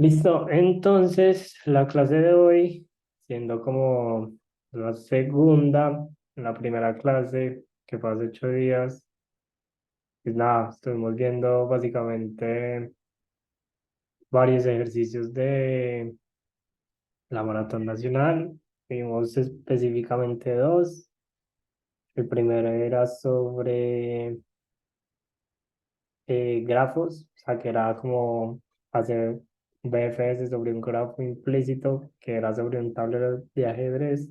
Listo, entonces la clase de hoy, siendo como la segunda, la primera clase que fue hace 8 días, pues nada, estuvimos viendo básicamente varios ejercicios de la Maratón Nacional. Vimos específicamente dos. El primero era sobre grafos, o sea, que era como hacer BFS sobre un grafo implícito, que era sobre un tablero de ajedrez.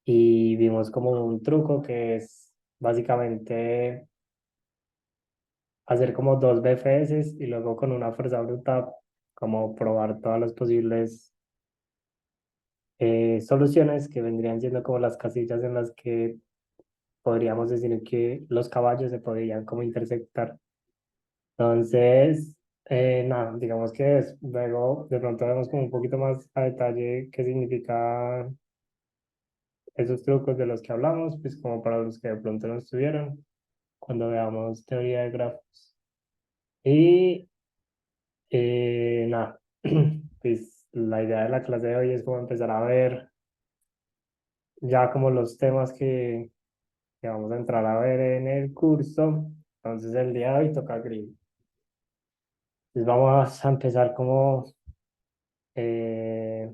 Y vimos como un truco que es básicamente hacer como dos BFS y luego con una fuerza bruta como probar todas las posibles soluciones que vendrían siendo como las casillas en las que podríamos decir que los caballos se podrían como intersectar. Entonces, nada, digamos que luego de pronto vemos como un poquito más a detalle qué significa esos trucos de los que hablamos, pues como para los que de pronto no estuvieron, cuando veamos teoría de grafos. Y nada, pues la idea de la clase de hoy es como empezar a ver ya como los temas que vamos a entrar a ver en el curso. Entonces el día de hoy toca grid. Entonces vamos a empezar como eh,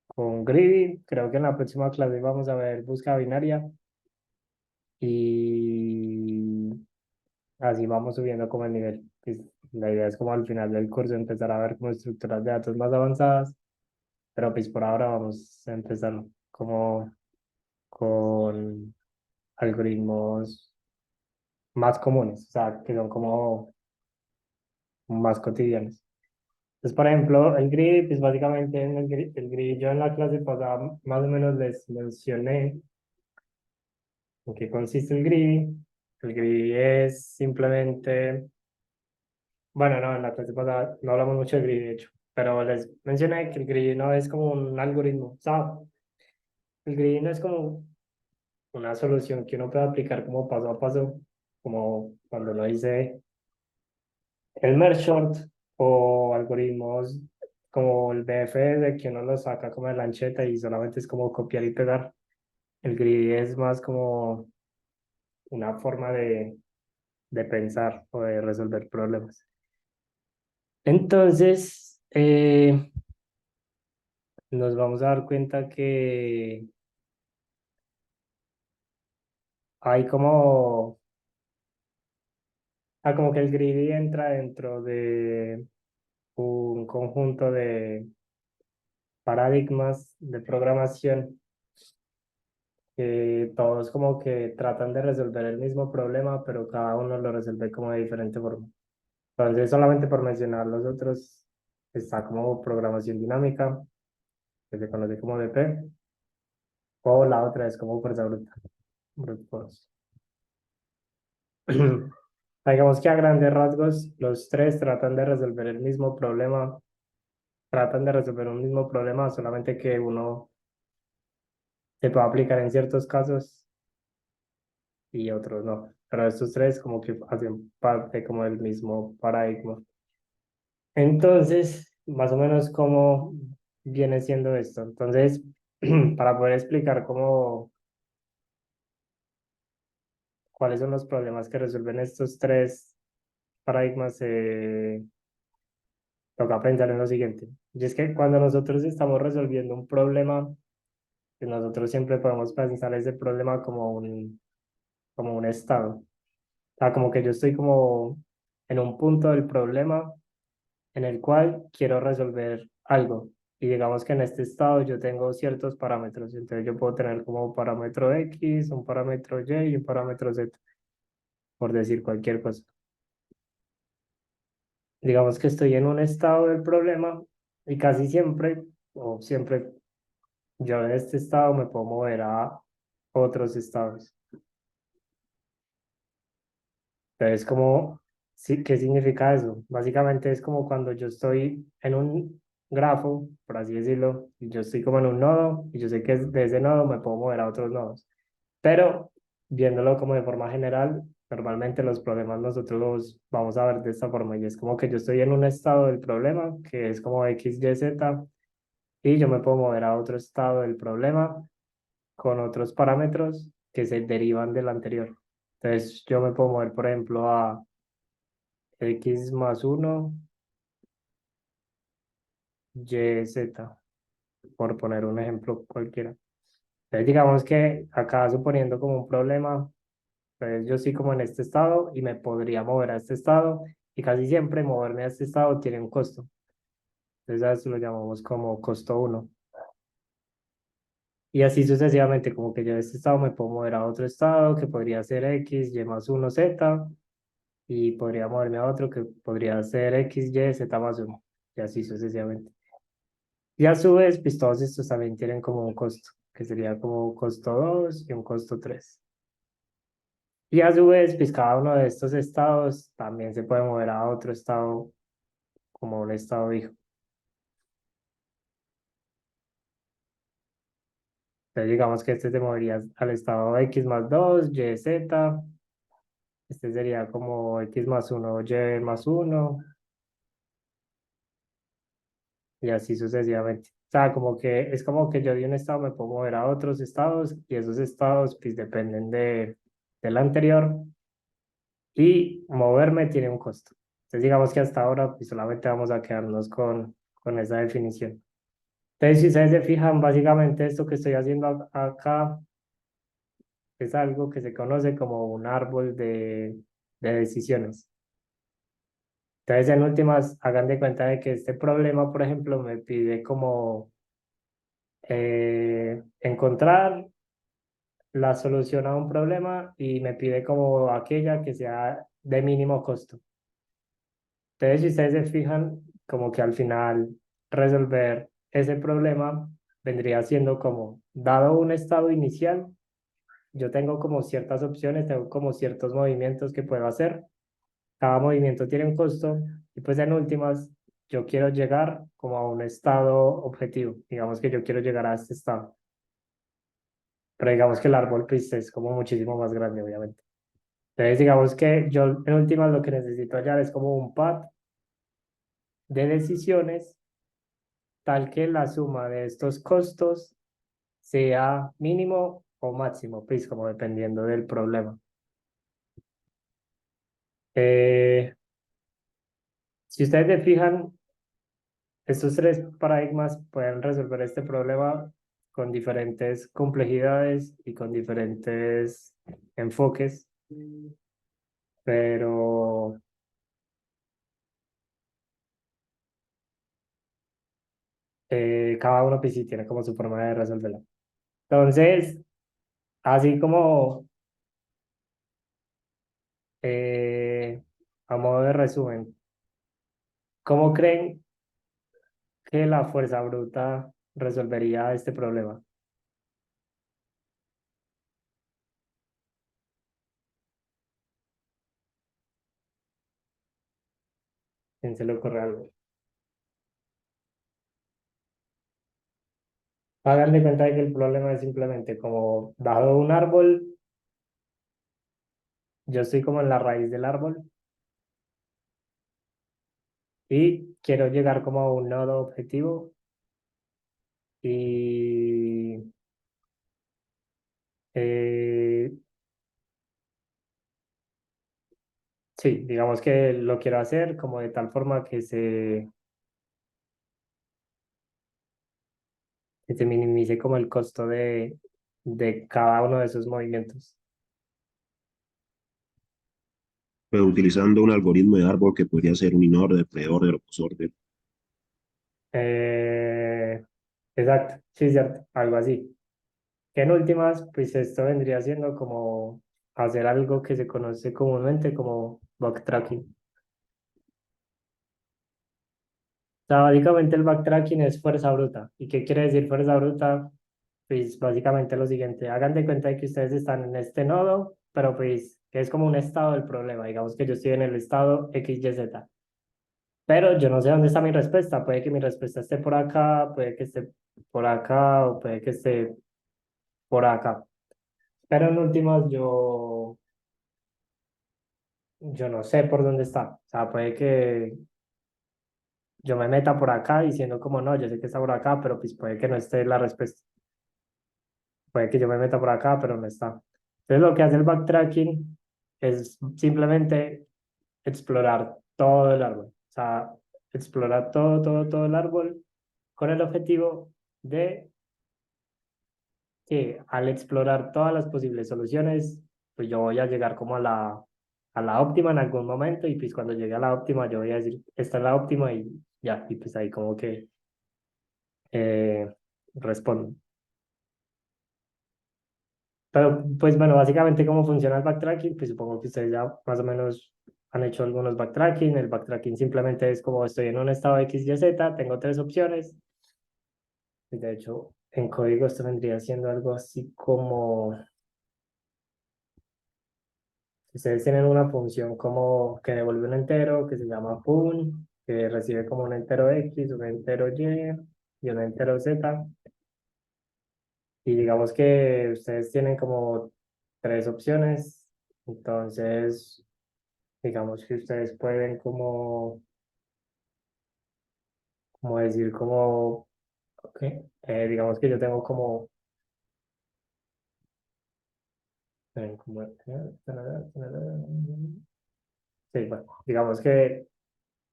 con Greedy. Creo que en la próxima clase vamos a ver búsqueda binaria y así vamos subiendo como el nivel. Pues, la idea es como al final del curso empezar a ver como estructuras de datos más avanzadas, pero pues por ahora vamos a empezar como con algoritmos más comunes, o sea, que son como más cotidianos. Entonces, por ejemplo, el grid, pues básicamente en el grid yo en la clase pasada más o menos les mencioné en qué consiste el grid. El grid es simplemente, bueno, no, en la clase pasada no hablamos mucho de grid, de hecho, pero les mencioné que el grid no es como un algoritmo, o sea, el grid no es como una solución que uno puede aplicar como paso a paso, como cuando uno dice el merge sort o algoritmos como el BFS, que uno lo saca como de lancheta y solamente es como copiar y pegar. El grid es más como una forma de pensar o de resolver problemas. Entonces, nos vamos a dar cuenta que hay como, como que el grid entra dentro de un conjunto de paradigmas de programación que todos como que tratan de resolver el mismo problema, pero cada uno lo resuelve como de diferente forma. Entonces, solamente por mencionar los otros, está como programación dinámica, que se conoce como DP, o la otra es como fuerza bruta, brute force. Digamos que a grandes rasgos, los tres tratan de resolver el mismo problema, tratan de resolver un mismo problema, solamente que uno se puede aplicar en ciertos casos y otros no. Pero estos tres como que hacen parte como del mismo paradigma. Entonces, más o menos cómo viene siendo esto. Entonces, para poder explicar cómo, cuáles son los problemas que resuelven estos tres paradigmas, toca pensar en lo siguiente. Y es que cuando nosotros estamos resolviendo un problema, pues nosotros siempre podemos pensar ese problema como un estado. O sea, como que yo estoy como en un punto del problema en el cual quiero resolver algo. Y digamos que en este estado yo tengo ciertos parámetros. Entonces yo puedo tener como parámetro X, un parámetro Y y un parámetro Z, por decir cualquier cosa. Digamos que estoy en un estado del problema y casi siempre, o siempre, yo de este estado me puedo mover a otros estados. Entonces, como, sí, ¿qué significa eso? Básicamente es como cuando yo estoy en un grafo, por así decirlo, y yo estoy como en un nodo, y yo sé que de ese nodo me puedo mover a otros nodos. Pero, viéndolo como de forma general, Normalmente los problemas nosotros los vamos a ver de esta forma y es como que yo estoy en un estado del problema que es como X, Y, Z y yo me puedo mover a otro estado del problema con otros parámetros que se derivan del anterior. Entonces yo me puedo mover, por ejemplo, a X más uno Y, Z, por poner un ejemplo cualquiera. Entonces digamos que acá suponiendo como un problema, pues yo estoy como en este estado y me podría mover a este estado y casi siempre moverme a este estado tiene un costo. Entonces a eso lo llamamos como costo uno. Y así sucesivamente, como que yo de este estado me puedo mover a otro estado que podría ser X, Y más uno Z, y podría moverme a otro que podría ser X, Y, Z más uno, y así sucesivamente. Y a su vez, pues todos estos también tienen como un costo, que sería como costo 2 y un costo 3. Y a su vez, pues cada uno de estos estados también se puede mover a otro estado como un estado hijo. Entonces digamos que este se movería al estado X más 2 Y, Z. Este sería como X más uno Y más uno y así sucesivamente. O sea, como que es como que yo de un estado me puedo mover a otros estados y esos estados pues dependen del anterior y moverme tiene un costo. Entonces digamos que hasta ahora pues solamente vamos a quedarnos con esa definición. Entonces si ustedes se fijan, básicamente esto que estoy haciendo acá es algo que se conoce como un árbol de decisiones. Entonces, en últimas, hagan de cuenta de que este problema, por ejemplo, me pide como encontrar la solución a un problema y me pide como aquella que sea de mínimo costo. Entonces, si ustedes se fijan, como que al final resolver ese problema vendría siendo como, dado un estado inicial, yo tengo como ciertas opciones, tengo como ciertos movimientos que puedo hacer. Cada movimiento tiene un costo y pues en últimas yo quiero llegar como a un estado objetivo. Digamos que yo quiero llegar a este estado, pero digamos que el árbol pues es como muchísimo más grande, obviamente. Entonces digamos que yo en últimas lo que necesito hallar es como un pad de decisiones tal que la suma de estos costos sea mínimo o máximo, pues como dependiendo del problema. Eh, si ustedes se fijan, estos tres paradigmas pueden resolver este problema con diferentes complejidades y con diferentes enfoques, pero cada uno pues sí tiene como su forma de resolverlo. Entonces, así como eh, a modo de resumen, ¿cómo creen que la fuerza bruta resolvería este problema? ¿Quién se le ocurre algo? Hagan de cuenta de que el problema es simplemente como dado un árbol, yo estoy como en la raíz del árbol y quiero llegar como a un nodo objetivo y eh, sí, digamos que lo quiero hacer como de tal forma que se minimice como el costo de cada uno de esos movimientos. pero utilizando un algoritmo de árbol que podría ser un inorder, preorder o posorder. Eh, exacto, sí, cierto, algo así. Que en últimas, pues esto vendría siendo como hacer algo que se conoce comúnmente como backtracking. Sea, básicamente el backtracking es fuerza bruta. ¿Y qué quiere decir fuerza bruta? Pues básicamente lo siguiente, hagan de cuenta de que ustedes están en este nodo, pero pues que es como un estado del problema. Digamos que yo estoy en el estado X, Y, Z. Pero yo no sé dónde está mi respuesta. Puede que mi respuesta esté por acá, puede que esté por acá o puede que esté por acá. Pero en últimas yo yo no sé por dónde está. O sea, puede que yo me meta por acá diciendo como no, yo sé que está por acá, pero pues puede que no esté la respuesta. Puede que yo me meta por acá, pero no está. Entonces lo que hace el backtracking es simplemente explorar todo el árbol. O sea, explorar todo el árbol con el objetivo de que al explorar todas las posibles soluciones, pues yo voy a llegar como a la óptima en algún momento y pues cuando llegue a la óptima yo voy a decir, esta es la óptima y ya, y pues ahí como que eh, respondo. Pero pues bueno, básicamente cómo funciona el backtracking, pues supongo que ustedes ya más o menos han hecho algunos backtracking. El backtracking simplemente es como estoy en un estado X, Y, Z, tengo tres opciones. Y de hecho, en código esto vendría siendo algo así como, ustedes tienen una función como que devuelve un entero, que se llama fun, que recibe como un entero X, un entero y un entero Z. Y digamos que ustedes tienen como tres opciones. Entonces, digamos que ustedes pueden como, como decir como, ok, digamos que yo tengo como, como, sí, bueno, digamos que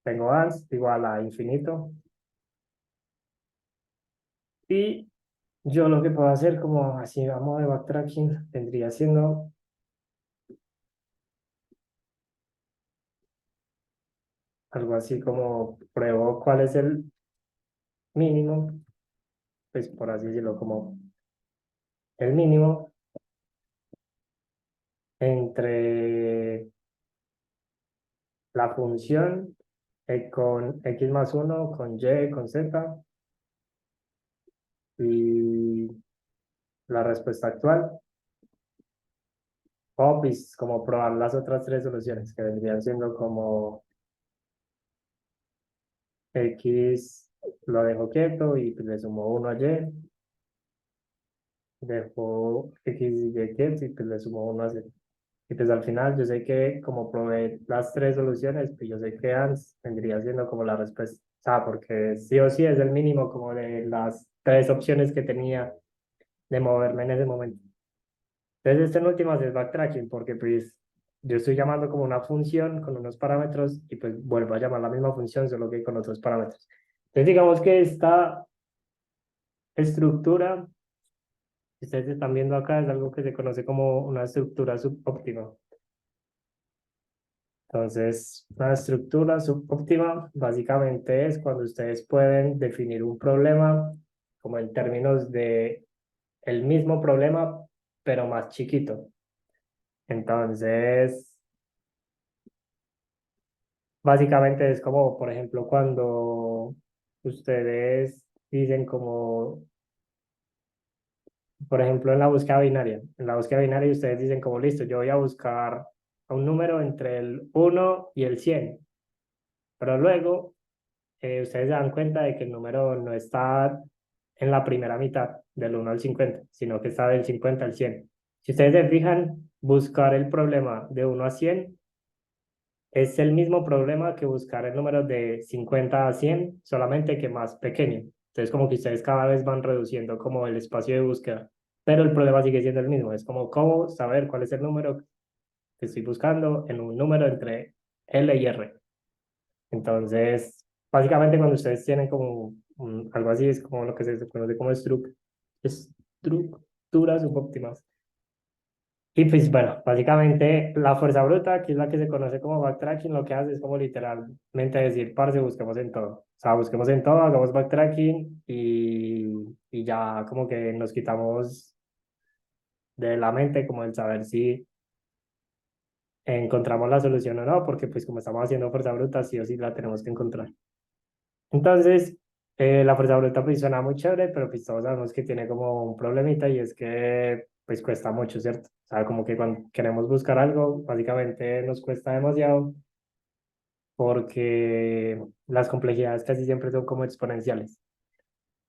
tengo ans igual a infinito y yo lo que puedo hacer como así a modo de backtracking vendría siendo algo así como pruebo cuál es el mínimo, pues por así decirlo, como el mínimo entre la función con x más uno con y, con z y la respuesta actual, o pues como probar las otras tres soluciones que vendrían siendo como x lo dejo quieto y pues le sumo uno a y, dejo x y y quieto y pues le sumo uno a z. Y pues al final yo sé que como probé las tres soluciones, pues yo sé que ans vendría siendo como la respuesta. O sea, porque sí o sí es el mínimo como de las tres opciones que tenía de moverme en ese momento. Entonces, este en últimas es backtracking, porque pues yo estoy llamando como una función con unos parámetros y pues vuelvo a llamar la misma función, solo que con otros parámetros. Entonces, digamos que esta estructura que ustedes están viendo acá es algo que se conoce como una estructura subóptima. Entonces, una estructura subóptima básicamente es cuando ustedes pueden definir un problema como en términos de el mismo problema, pero más chiquito. Entonces, básicamente es como, por ejemplo, cuando ustedes dicen como, por ejemplo, en la búsqueda binaria. En la búsqueda binaria ustedes dicen como, listo, yo voy a buscar a un número entre el 1 y el 100, pero luego ustedes se dan cuenta de que el número no está en la primera mitad, del 1 al 50, sino que está del 50 al 100. Si ustedes se fijan, buscar el problema de 1 a 100 es el mismo problema que buscar el número de 50 a 100, solamente que más pequeño. Entonces, como que ustedes cada vez van reduciendo como el espacio de búsqueda, pero el problema sigue siendo el mismo. Es como cómo saber cuál es el número que estoy buscando en un número entre L y R. Entonces, básicamente cuando ustedes tienen como algo así, es como lo que se conoce como estructuras subóptimas. Y pues bueno, básicamente la fuerza bruta, que es la que se conoce como backtracking, lo que hace es como literalmente decir, parce, busquemos en todo. O sea, busquemos en todo, hagamos backtracking y ya como que nos quitamos de la mente como el saber si encontramos la solución o no, porque pues como estamos haciendo fuerza bruta, sí o sí la tenemos que encontrar. Entonces, la fuerza bruta pues suena muy chévere, pero pues todos sabemos que tiene como un problemita y es que pues cuesta mucho, ¿cierto? O sea, como que cuando queremos buscar algo, básicamente nos cuesta demasiado porque las complejidades casi siempre son como exponenciales.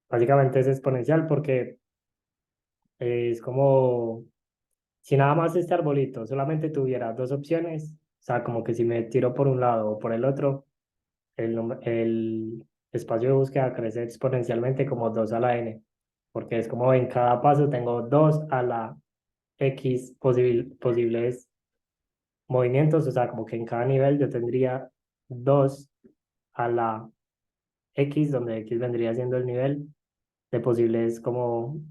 Básicamente es exponencial porque es como si nada más este arbolito solamente tuviera dos opciones, sea, como que si me tiro por un lado o por el otro, el espacio de búsqueda crece exponencialmente como 2 a la n, porque es como en cada paso tengo 2 a la x posibles movimientos, o sea, como que en cada nivel yo tendría 2 a la x, donde x vendría siendo el nivel de posibles como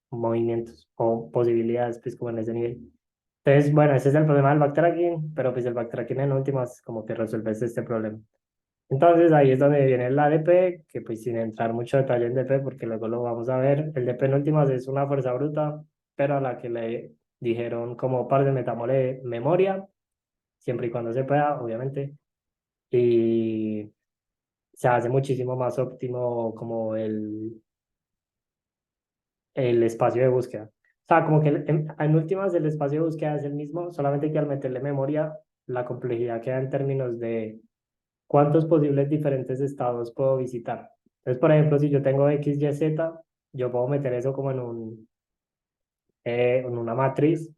movimientos o posibilidades, pues como en ese nivel. Entonces, bueno, ese es el problema del backtracking, pero pues el backtracking en últimas como que resuelves este problema. Entonces ahí es donde viene el ADP, que pues sin entrar mucho detalle en DP, porque luego lo vamos a ver, el DP en últimas es una fuerza bruta, pero a la que le dijeron como par de metámosle memoria, siempre y cuando se pueda, obviamente, y se hace muchísimo más óptimo como el espacio de búsqueda. O sea, como que en últimas el espacio de búsqueda es el mismo, solamente que al meterle memoria, la complejidad queda en términos de cuántos posibles diferentes estados puedo visitar. Entonces, por ejemplo, si yo tengo X, Y, Z, yo puedo meter eso como en una matriz.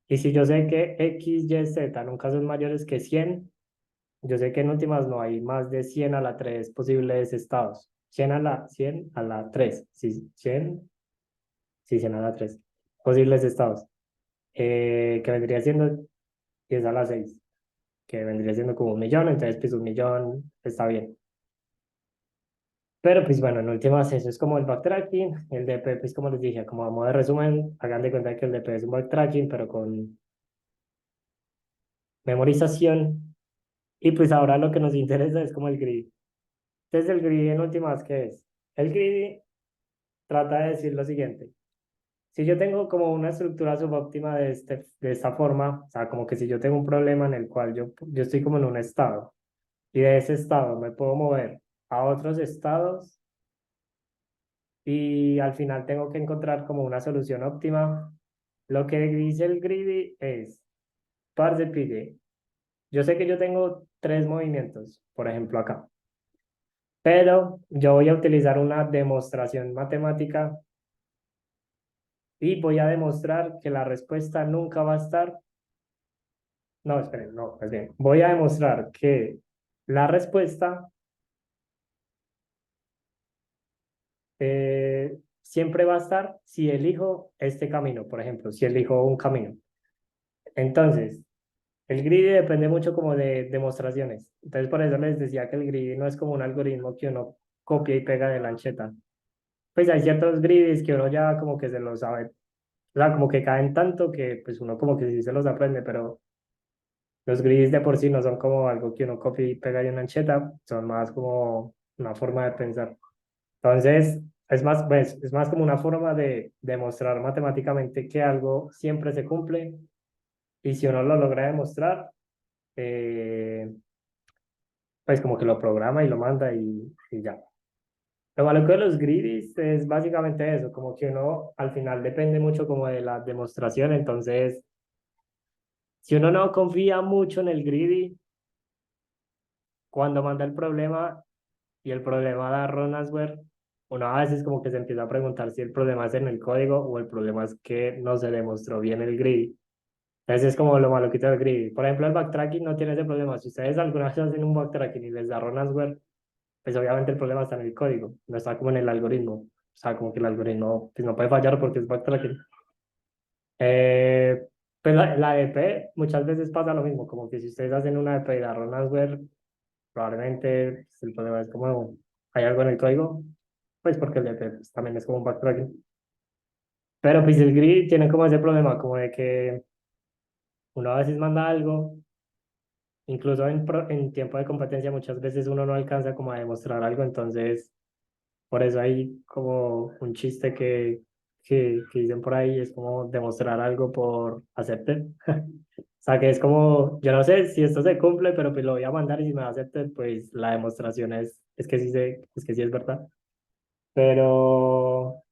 Y si yo sé que X, Y, Z nunca son mayores que 100, yo sé que en últimas no hay más de 100 a la 3 posibles estados. 100 a la 3. Sí, 100, sí, 100 a la 3 posibles estados. Que vendría siendo 10 a la 6, que vendría siendo como 1 millón. Entonces, pues 1 millón está bien. Pero pues bueno, en últimas eso es como el backtracking, el DP, pues como les dije, como a modo de resumen, hagan de cuenta que el DP es un backtracking, pero con memorización. Y pues ahora lo que nos interesa es como el greedy. Entonces el greedy en últimas, ¿qué es? El greedy trata de decir lo siguiente. Si yo tengo como una estructura subóptima de esta forma, o sea, como que si yo tengo un problema en el cual yo estoy como en un estado y de ese estado me puedo mover a otros estados y al final tengo que encontrar como una solución óptima. Lo que dice el greedy es, parce, pille, yo sé que yo tengo 3 movimientos, por ejemplo acá, pero yo voy a utilizar una demostración matemática y voy a demostrar que la respuesta nunca va a estar, no, esperen, no, más bien, voy a demostrar que la respuesta siempre va a estar si elijo este camino, por ejemplo, si elijo un camino. Entonces, el greedy depende mucho como de demostraciones. Entonces, por eso les decía que el greedy no es como un algoritmo que uno copia y pega de lancheta. Pues hay ciertos greedies que uno ya como que se los sabe. O sea, como que caen tanto que pues uno como que sí se los aprende, pero los greedies de por sí no son como algo que uno copia y pega de una lancheta, son más como una forma de pensar. Entonces, es más, pues, es más como una forma de demostrar matemáticamente que algo siempre se cumple y si uno lo logra demostrar, eh, pues como que lo programa y lo manda y ya. Lo malo de los greedies es básicamente eso, como que uno al final depende mucho como de la demostración, entonces si uno no confía mucho en el greedy, cuando manda el problema y el problema da Ronasware, uno a veces como que se empieza a preguntar si el problema es en el código o el problema es que no se demostró bien el greedy. Entonces es como lo malo que tiene el greedy. Por ejemplo, el backtracking no tiene ese problema. Si ustedes alguna vez hacen un backtracking y les da Ronasware, pues obviamente el problema está en el código, no está como en el algoritmo. O sea, como que el algoritmo pues, no puede fallar porque es backtracking. Eh, pues la EP muchas veces pasa lo mismo, como que si ustedes hacen una EP y da ransomware, probablemente pues, el problema es como hay algo en el código, pues porque el EP pues, también es como un backtracking. Pero pues el grid tiene como ese problema, como de que uno a veces manda algo, incluso en tiempo de competencia muchas veces uno no alcanza como a demostrar algo, entonces por eso hay como un chiste que dicen por ahí, es como demostrar algo por hacerte. O sea, que es como, yo no sé si esto se cumple, pero pues lo voy a mandar y si me aceptan, pues la demostración es que sí es que sí es verdad. Pero,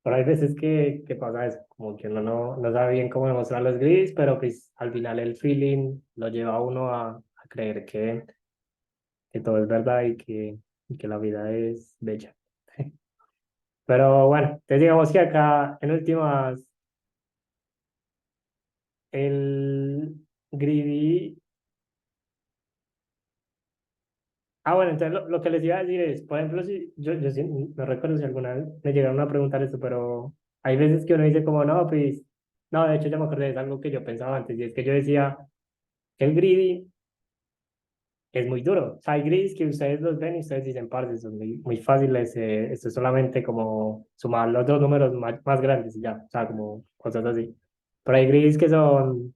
pero hay veces que pasa eso, como que uno no sabe bien cómo demostrar los grids, pero pues al final el feeling lo lleva a uno a creer que todo es verdad y que la vida es bella. Pero bueno, entonces digamos que acá en últimas, el greedy Bueno, entonces lo que les iba a decir es, por ejemplo, si yo no recuerdo si alguna vez me llegaron a preguntar esto, pero hay veces que uno dice como, no, pues, no, de hecho ya me acordé, es algo que yo pensaba antes, y es que yo decía que el greedy es muy duro. O sea, hay grids que ustedes los ven y ustedes dicen, parce, son muy fáciles, esto es solamente como sumar los dos números más grandes y ya, o sea, como cosas así. Pero hay grids que son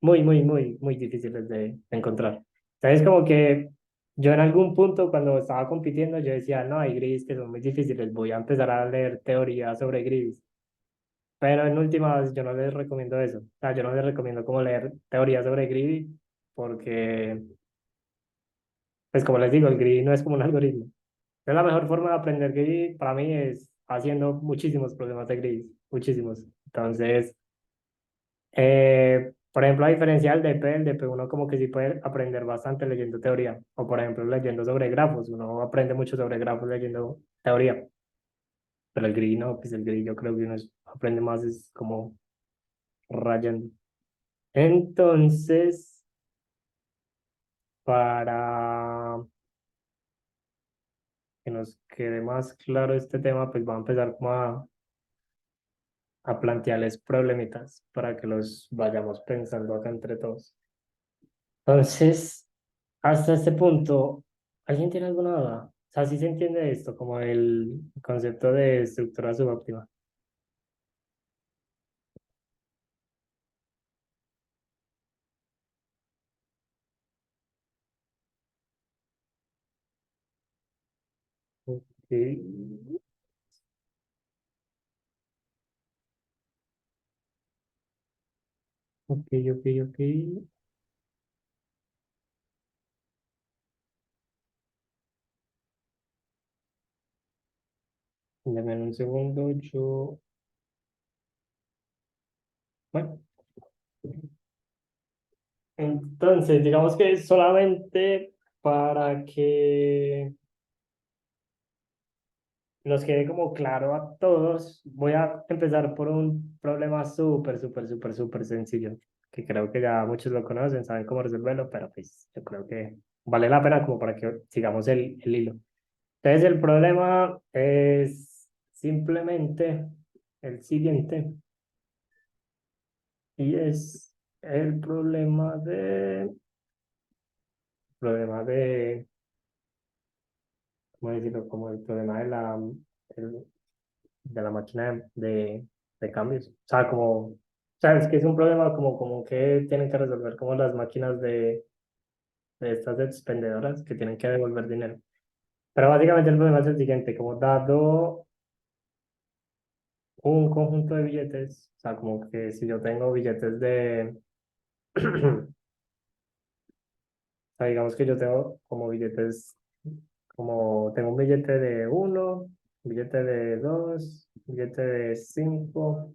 muy difíciles de encontrar. Entonces, como que yo en algún punto cuando estaba compitiendo, yo decía, no, hay grids que son muy difíciles, voy a empezar a leer teoría sobre grids. Pero en últimas, yo no les recomiendo eso. O sea, yo no les recomiendo como leer teoría sobre grids porque, pues como les digo, el grid no es como un algoritmo. Entonces, la mejor forma de aprender grid para mí es haciendo muchísimos problemas de grid, muchísimos. Entonces, por ejemplo, a diferencia del DP, el DP uno como que sí puede aprender bastante leyendo teoría. O por ejemplo, leyendo sobre grafos. Uno aprende mucho sobre grafos leyendo teoría. Pero el grid no, pues el grid yo creo que uno aprende más es como rayando. Entonces, para que nos quede más claro este tema, pues vamos a empezar como a plantearles problemitas para que los vayamos pensando acá entre todos. Entonces, hasta este punto, ¿alguien tiene alguna duda? O sea, ¿sí se entiende esto como el concepto de estructura subóptima? Ok, ok. Dame un segundo, bueno, entonces, digamos que solamente para que nos quede como claro a todos, voy a empezar por un problema súper sencillo, que creo que ya muchos lo conocen, saben cómo resolverlo, pero pues yo creo que vale la pena como para que sigamos el hilo. Entonces el problema es simplemente el siguiente, y es el problema de, ¿cómo decirlo? Como el problema el- de la máquina de cambios. O sea, sabes que es un problema como que tienen que resolver como las máquinas de estas expendedoras que tienen que devolver dinero. Pero básicamente el problema es el siguiente, como dado un conjunto de billetes, o sea, como que si yo tengo billetes o sea, digamos que yo tengo como billetes, como tengo un billete de uno, un billete de dos, un billete de cinco,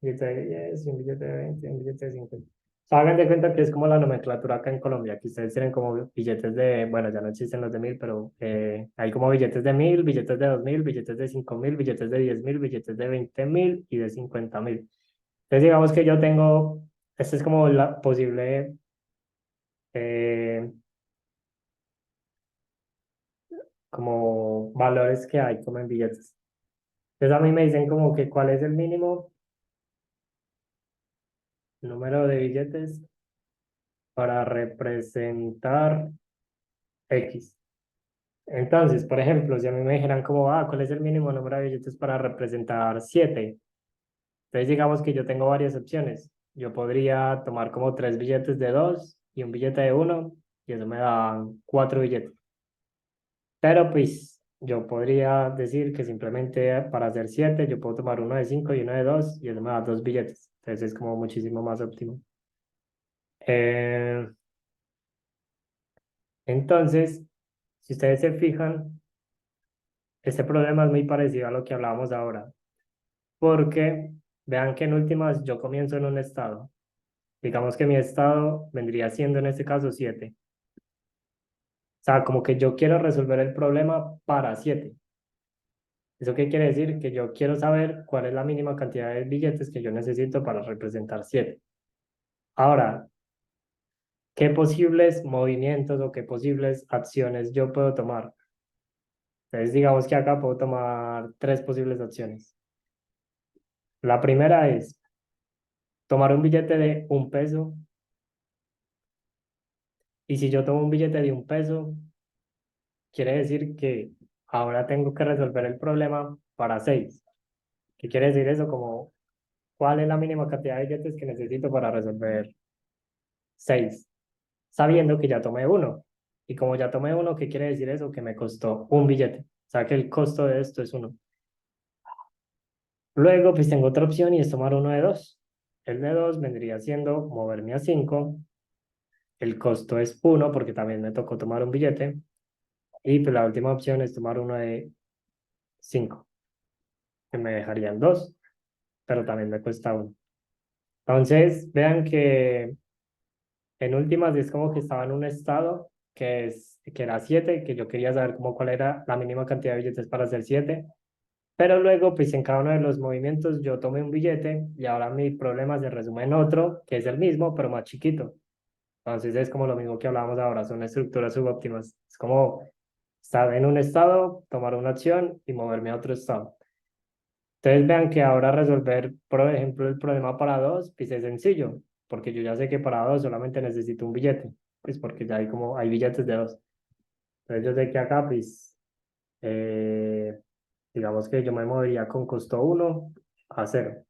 billete de 10 y un billete de 20 y un billete de 50. O sea, hagan de cuenta que es como la nomenclatura acá en Colombia, que ustedes tienen como billetes bueno, ya no existen los de 1000, pero hay como billetes de 1000, billetes de 2000, billetes de 5000, billetes de 10.000, billetes de 20.000 y de 50.000. Entonces, digamos que yo tengo, esta es como la posible, eh, como valores que hay como en billetes. Entonces, a mí me dicen como que cuál es el mínimo número de billetes para representar X. Entonces, por ejemplo, si a mí me dijeran como, ¿cuál es el mínimo número de billetes para representar 7? Entonces, digamos que yo tengo varias opciones. Yo podría tomar como 3 billetes de 2 y un billete de uno y eso me da 4 billetes. Pero pues yo podría decir que simplemente para hacer 7 yo puedo tomar uno de 5 y uno de 2 y eso me da 2 billetes. Entonces es como muchísimo más óptimo. Eh, entonces, si ustedes se fijan, este problema es muy parecido a lo que hablábamos ahora. Porque vean que en últimas yo comienzo en un estado. Digamos que mi estado vendría siendo en este caso 7. O sea, como que yo quiero resolver el problema para 7. ¿Eso qué quiere decir? Que yo quiero saber cuál es la mínima cantidad de billetes que yo necesito para representar 7. Ahora, ¿qué posibles movimientos o qué posibles acciones yo puedo tomar? Entonces, digamos que acá puedo tomar tres posibles acciones. La primera es tomar un billete de 1 peso. Y si yo tomo un billete de 1 peso, quiere decir que ahora tengo que resolver el problema para 6. ¿Qué quiere decir eso? Como, ¿cuál es la mínima cantidad de billetes que necesito para resolver 6? Sabiendo que ya tomé uno. Y como ya tomé uno, ¿qué quiere decir eso? Que me costó un billete. O sea que el costo de esto es uno. Luego, pues tengo otra opción y es tomar uno de dos. El de dos vendría siendo moverme a 5. El costo es uno porque también me tocó tomar un billete. Y pues la última opción es tomar uno de 5, que me dejarían dos, pero también me cuesta uno. Entonces, vean que en últimas es como que estaba en un estado que era 7, que yo quería saber como cuál era la mínima cantidad de billetes para hacer 7, pero luego pues en cada uno de los movimientos yo tomé un billete y ahora mi problema se resume en otro, que es el mismo, pero más chiquito. Entonces es como lo mismo que hablábamos ahora, son estructuras subóptimas. Es como estar en un estado, tomar una acción y moverme a otro estado. Entonces vean que ahora resolver, por ejemplo, el problema para dos, pues es sencillo, porque yo ya sé que para dos solamente necesito un billete, pues porque ya hay como, hay billetes de dos. Entonces yo sé que acá, pues, eh, digamos que yo me movería con costo uno a cero.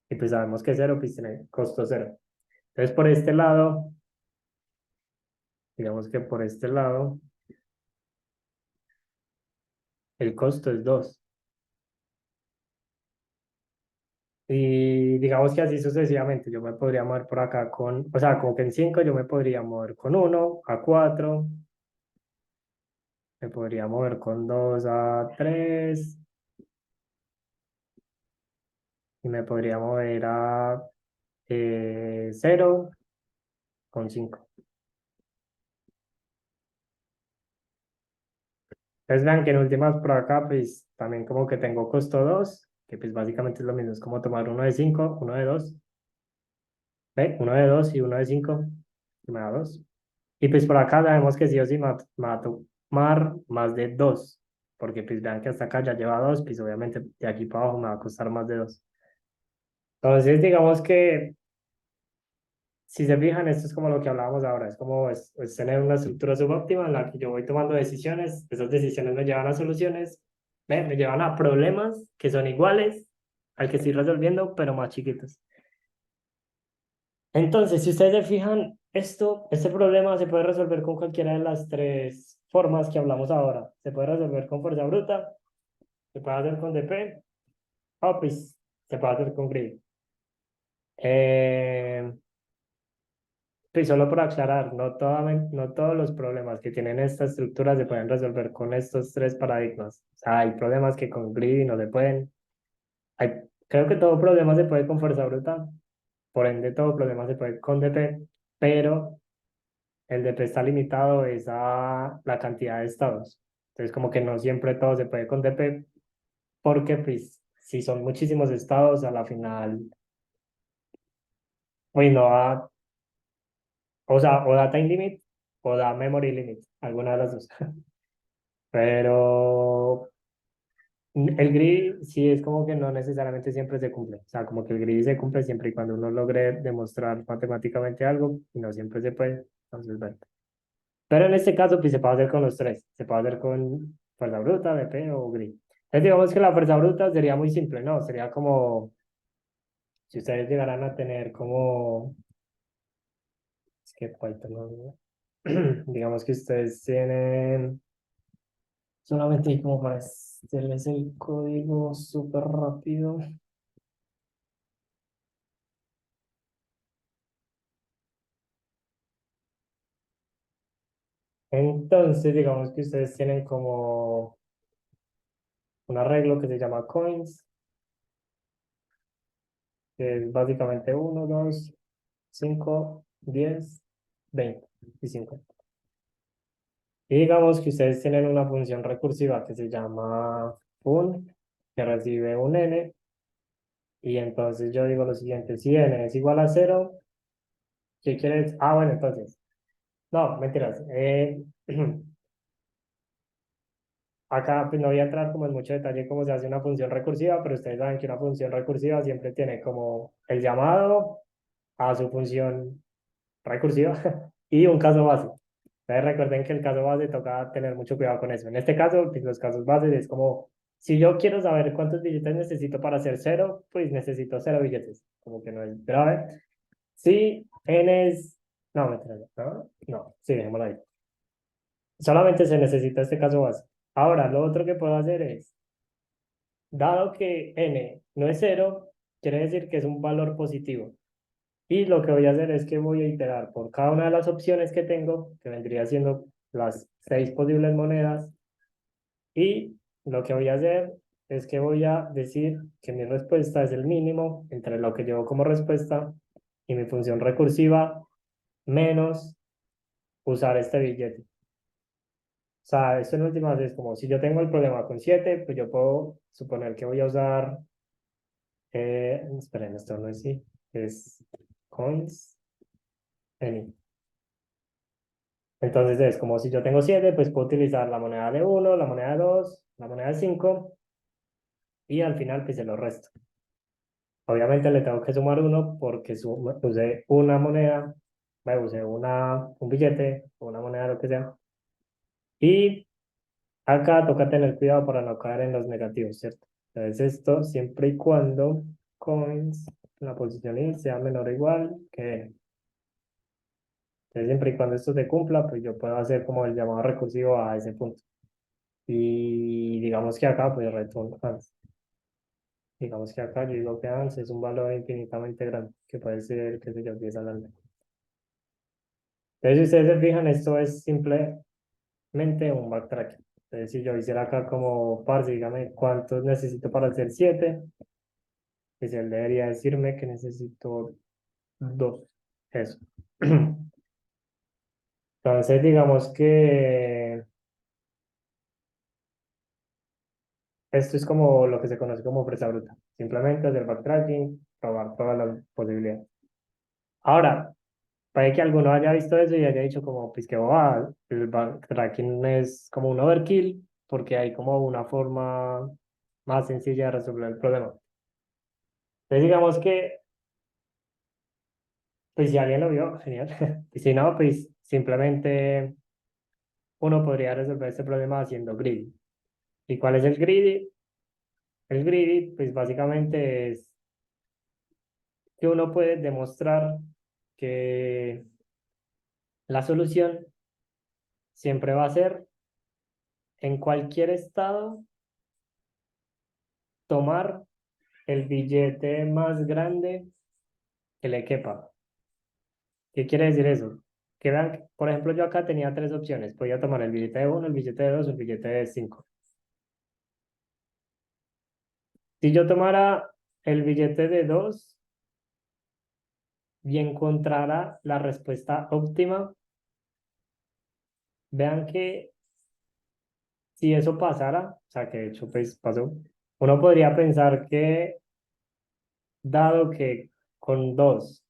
Y pues sabemos que cero, pues tiene costo cero. Entonces por este lado, digamos que por este lado, el costo es dos. Y digamos que así sucesivamente, yo me podría mover por acá con, o sea, como que en 5 yo me podría mover con uno a 4. Me podría mover con 2 a 3 y me podría mover a 0 con 5. Entonces vean que en últimas por acá, pues también como que tengo costo 2, que pues básicamente es lo mismo, es como tomar uno de 5, uno de 2, ¿ve? Uno de 2 y uno de 5, que me da 2. Y pues por acá sabemos que sí o sí me va a tomar más de 2, porque pues vean que hasta acá ya lleva 2, pues obviamente de aquí para abajo me va a costar más de 2. Entonces digamos que si se fijan, esto es como lo que hablábamos ahora, es como es tener una estructura subóptima en la que yo voy tomando decisiones, esas decisiones me llevan a soluciones, me llevan a problemas que son iguales al que estoy resolviendo, pero más chiquitos. Entonces, si ustedes se fijan, este problema se puede resolver con cualquiera de las tres formas que hablamos ahora. Se puede resolver con fuerza bruta, se puede hacer con DP, o pues se puede hacer con grid. Eh, Sí, solo por aclarar, no todos los problemas que tienen esta estructura se pueden resolver con estos tres paradigmas. O sea, hay problemas que con Greedy no se pueden. Creo que todo problema se puede con fuerza bruta, por ende todo problema se puede con DP, pero el DP está limitado es a la cantidad de estados. Entonces, como que no siempre todo se puede con DP, porque pues, si son muchísimos estados, a la final, uy, no da, o sea, o da time limit o da memory limit, alguna de las dos. Pero el grid sí es como que no necesariamente siempre se cumple. O sea, como que el grid se cumple siempre y cuando uno logre demostrar matemáticamente algo y no siempre se puede. Entonces, bueno. Pero en este caso, pues se puede hacer con los tres. Se puede hacer con fuerza bruta, BP o grid. Entonces, digamos que la fuerza bruta sería muy simple, ¿no? Sería como si ustedes llegaran a tener como, es que Python, ¿no? Digamos que ustedes tienen solamente como para hacerles el código súper rápido. Entonces, digamos que ustedes tienen como un arreglo que se llama coins, que es básicamente 1, 2, 5, 10, 20 y 50. Y digamos que ustedes tienen una función recursiva que se llama fun, que recibe un n, y entonces yo digo lo siguiente, si n es igual a 0, ¿Qué quieres? Ah, bueno, entonces. No, mentiras. Acá pues no voy a entrar como en mucho detalle cómo se hace una función recursiva, pero ustedes saben que una función recursiva siempre tiene como el llamado a su función recursiva y un caso base. Entonces recuerden que el caso base toca tener mucho cuidado con eso. En este caso, pues, los casos bases es como, si yo quiero saber cuántos billetes necesito para hacer cero, pues necesito cero billetes. Como que no es grave. Si n es... No, mentira, no, no, sí, dejémoslo ahí. Solamente se necesita este caso base. Ahora, lo otro que puedo hacer es, dado que n no es cero, quiere decir que es un valor positivo. Y lo que voy a hacer es que voy a iterar por cada una de las opciones que tengo, que vendría siendo las 6 posibles monedas. Y lo que voy a hacer es que voy a decir que mi respuesta es el mínimo entre lo que llevo como respuesta y mi función recursiva menos usar este billete. O sea, esto en últimas es como si yo tengo el problema con 7 pues yo puedo suponer que voy a usar, esperen, esto no es sí, es coins, any. Entonces es como si yo tengo 7 pues puedo utilizar la moneda de 1 la moneda de 2 la moneda de 5 y al final pues se lo resto. Obviamente le tengo que sumar 1 porque usé una moneda, bueno, usé un billete, una moneda, lo que sea. Y acá toca tener cuidado para no caer en los negativos, ¿cierto? Entonces esto siempre y cuando coins, la posición y sea menor o igual que n. Entonces siempre y cuando esto se cumpla, pues yo puedo hacer como el llamado recursivo a ese punto. Y digamos que acá, pues return false. Digamos que acá yo digo que answer es un valor infinitamente grande, que puede ser, qué sé yo, 10 a la n. Entonces, si ustedes se fijan, esto es simplemente un backtracking. Entonces, si yo hiciera acá como parse, dígame cuántos necesito para hacer 7, pues él debería decirme que necesito 2. Eso. Entonces, digamos que esto es como lo que se conoce como presa bruta. Simplemente hacer backtracking, probar todas las posibilidades. Ahora, puede que alguno haya visto eso y haya dicho como, pues que el backtracking es como un overkill, porque hay como una forma más sencilla de resolver el problema. Entonces digamos que, pues si alguien lo vio, genial. Y si no, pues simplemente uno podría resolver este problema haciendo greedy. ¿Y cuál es el greedy? El greedy, pues básicamente es que uno puede demostrar que la solución siempre va a ser en cualquier estado tomar el billete más grande que le quepa. ¿Qué quiere decir eso? Que vean, por ejemplo, yo acá tenía 3 opciones. Podía tomar el billete de 1, el billete de 2 o el billete de 5. Si yo tomara el billete de 2 y encontrara la respuesta óptima, vean que si eso pasara, o sea, que de hecho pues pasó, uno podría pensar que dado que con 2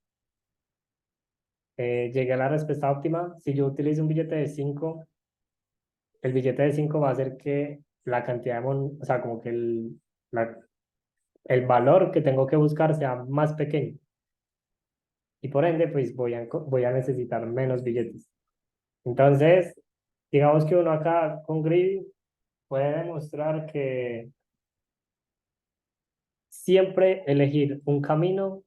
llegué a la respuesta óptima, si yo utilizo un billete de 5 el billete de 5 va a hacer que la cantidad o sea, como que el valor que tengo que buscar sea más pequeño. Y por ende, pues voy a necesitar menos billetes. Entonces, digamos que uno acá con Greedy puede demostrar que siempre elegir un camino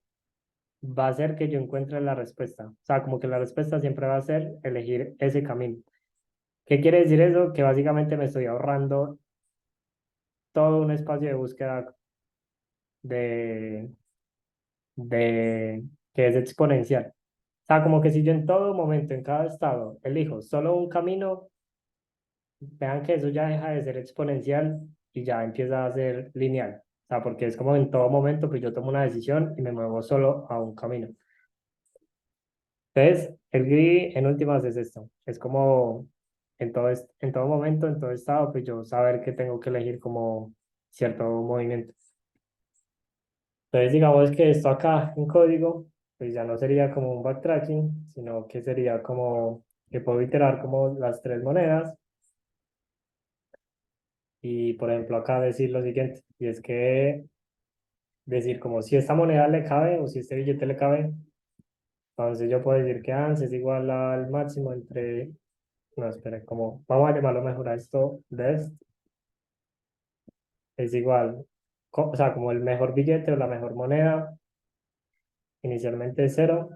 va a hacer que yo encuentre la respuesta. O sea, como que la respuesta siempre va a ser elegir ese camino. ¿Qué quiere decir eso? Que básicamente me estoy ahorrando todo un espacio de búsqueda de, de que es exponencial. O sea, como que si yo en todo momento, en cada estado, elijo solo un camino, vean que eso ya deja de ser exponencial y ya empieza a ser lineal. O sea, porque es como en todo momento, pues yo tomo una decisión y me muevo solo a un camino. Entonces, el greedy en últimas es esto. Es como en todo momento, en todo estado, pues yo saber que tengo que elegir como cierto movimiento. Entonces, digamos que esto acá en código pues ya no sería como un backtracking, sino que sería como que puedo iterar como las tres monedas y, por ejemplo, acá decir lo siguiente, y es que decir como si esta moneda le cabe o si este billete le cabe, entonces yo puedo decir que ANS es igual al máximo entre, no, espera, como, vamos a llamarlo mejor a esto, best, es igual, o sea, como el mejor billete o la mejor moneda, inicialmente es cero,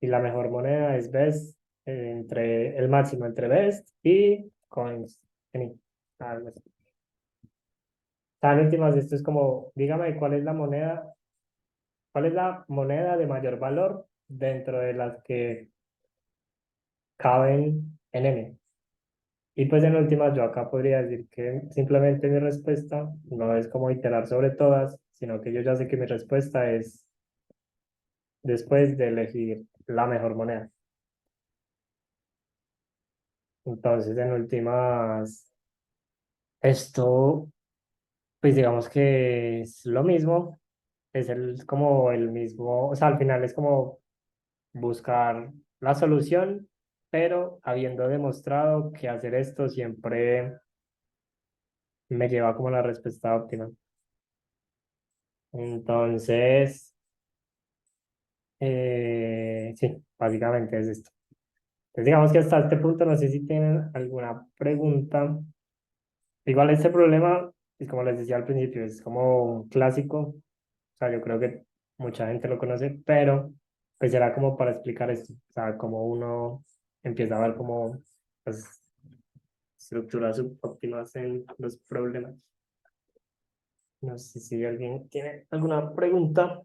y la mejor moneda es best, entre el máximo entre best y coins. Algo así. Tan últimas, esto es como, dígame cuál es la moneda de mayor valor dentro de las que caben en N. Y pues en últimas, yo acá podría decir que simplemente mi respuesta no es como iterar sobre todas, sino que yo ya sé que mi respuesta es después de elegir la mejor moneda. Entonces, en últimas, esto, pues digamos que es lo mismo, como el mismo, o sea, al final es como buscar la solución, pero habiendo demostrado que hacer esto siempre me lleva como a la respuesta óptima. Entonces, sí, básicamente es esto. Entonces, digamos que hasta este punto no sé si tienen alguna pregunta. Igual este problema, es como les decía al principio, es como un clásico. O sea, yo creo que mucha gente lo conoce, pero pues será como para explicar esto. O sea, como uno empieza a ver como las estructuras subóptimas en los problemas. No sé si alguien tiene alguna pregunta.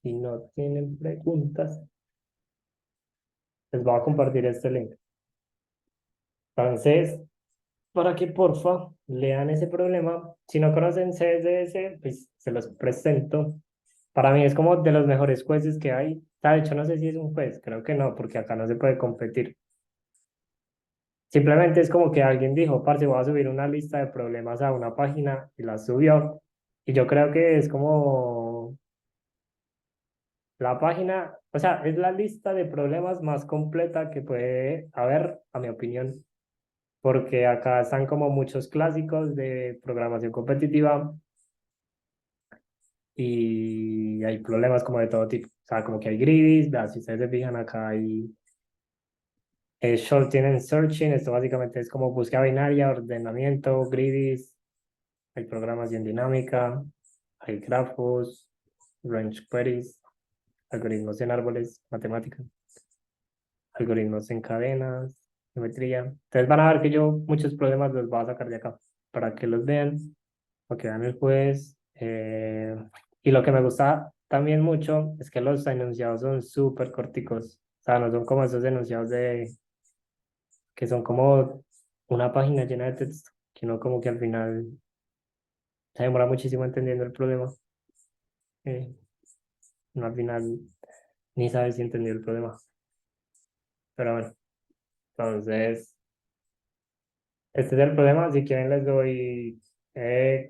Si no tienen preguntas, les voy a compartir este link. Entonces, para que porfa lean ese problema. Si no conocen CSS, pues se los presento. Para mí es como de los mejores jueces que hay. De hecho, no sé si es un juez, creo que no, porque acá no se puede competir. Simplemente es como que alguien dijo, parce, voy a subir una lista de problemas a una página y la subió. Y yo creo que es como la página, o sea, es la lista de problemas más completa que puede haber, a mi opinión, porque acá están como muchos clásicos de programación competitiva y hay problemas como de todo tipo. O sea, como que hay greedies, vea, si ustedes se fijan acá hay shorting and searching, esto básicamente es como búsqueda binaria, ordenamiento, greedies, hay programación dinámica, hay grafos, range queries, algoritmos en árboles, matemáticas, algoritmos en cadenas, geometría. Entonces van a ver que yo muchos problemas los voy a sacar de acá para que los vean, para que vean el juez. Y lo que me gusta también mucho es que los enunciados son súper corticos. O sea, no son como esos enunciados que son como una página llena de texto, que uno como que al final se demora muchísimo entendiendo el problema. Eh, uno al final ni sabe si entendió el problema. Pero bueno, entonces, este es el problema. Si quieren les doy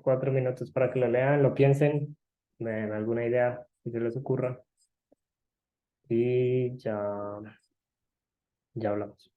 4 minutos para que lo lean, lo piensen, me den alguna idea que se les ocurra y ya hablamos.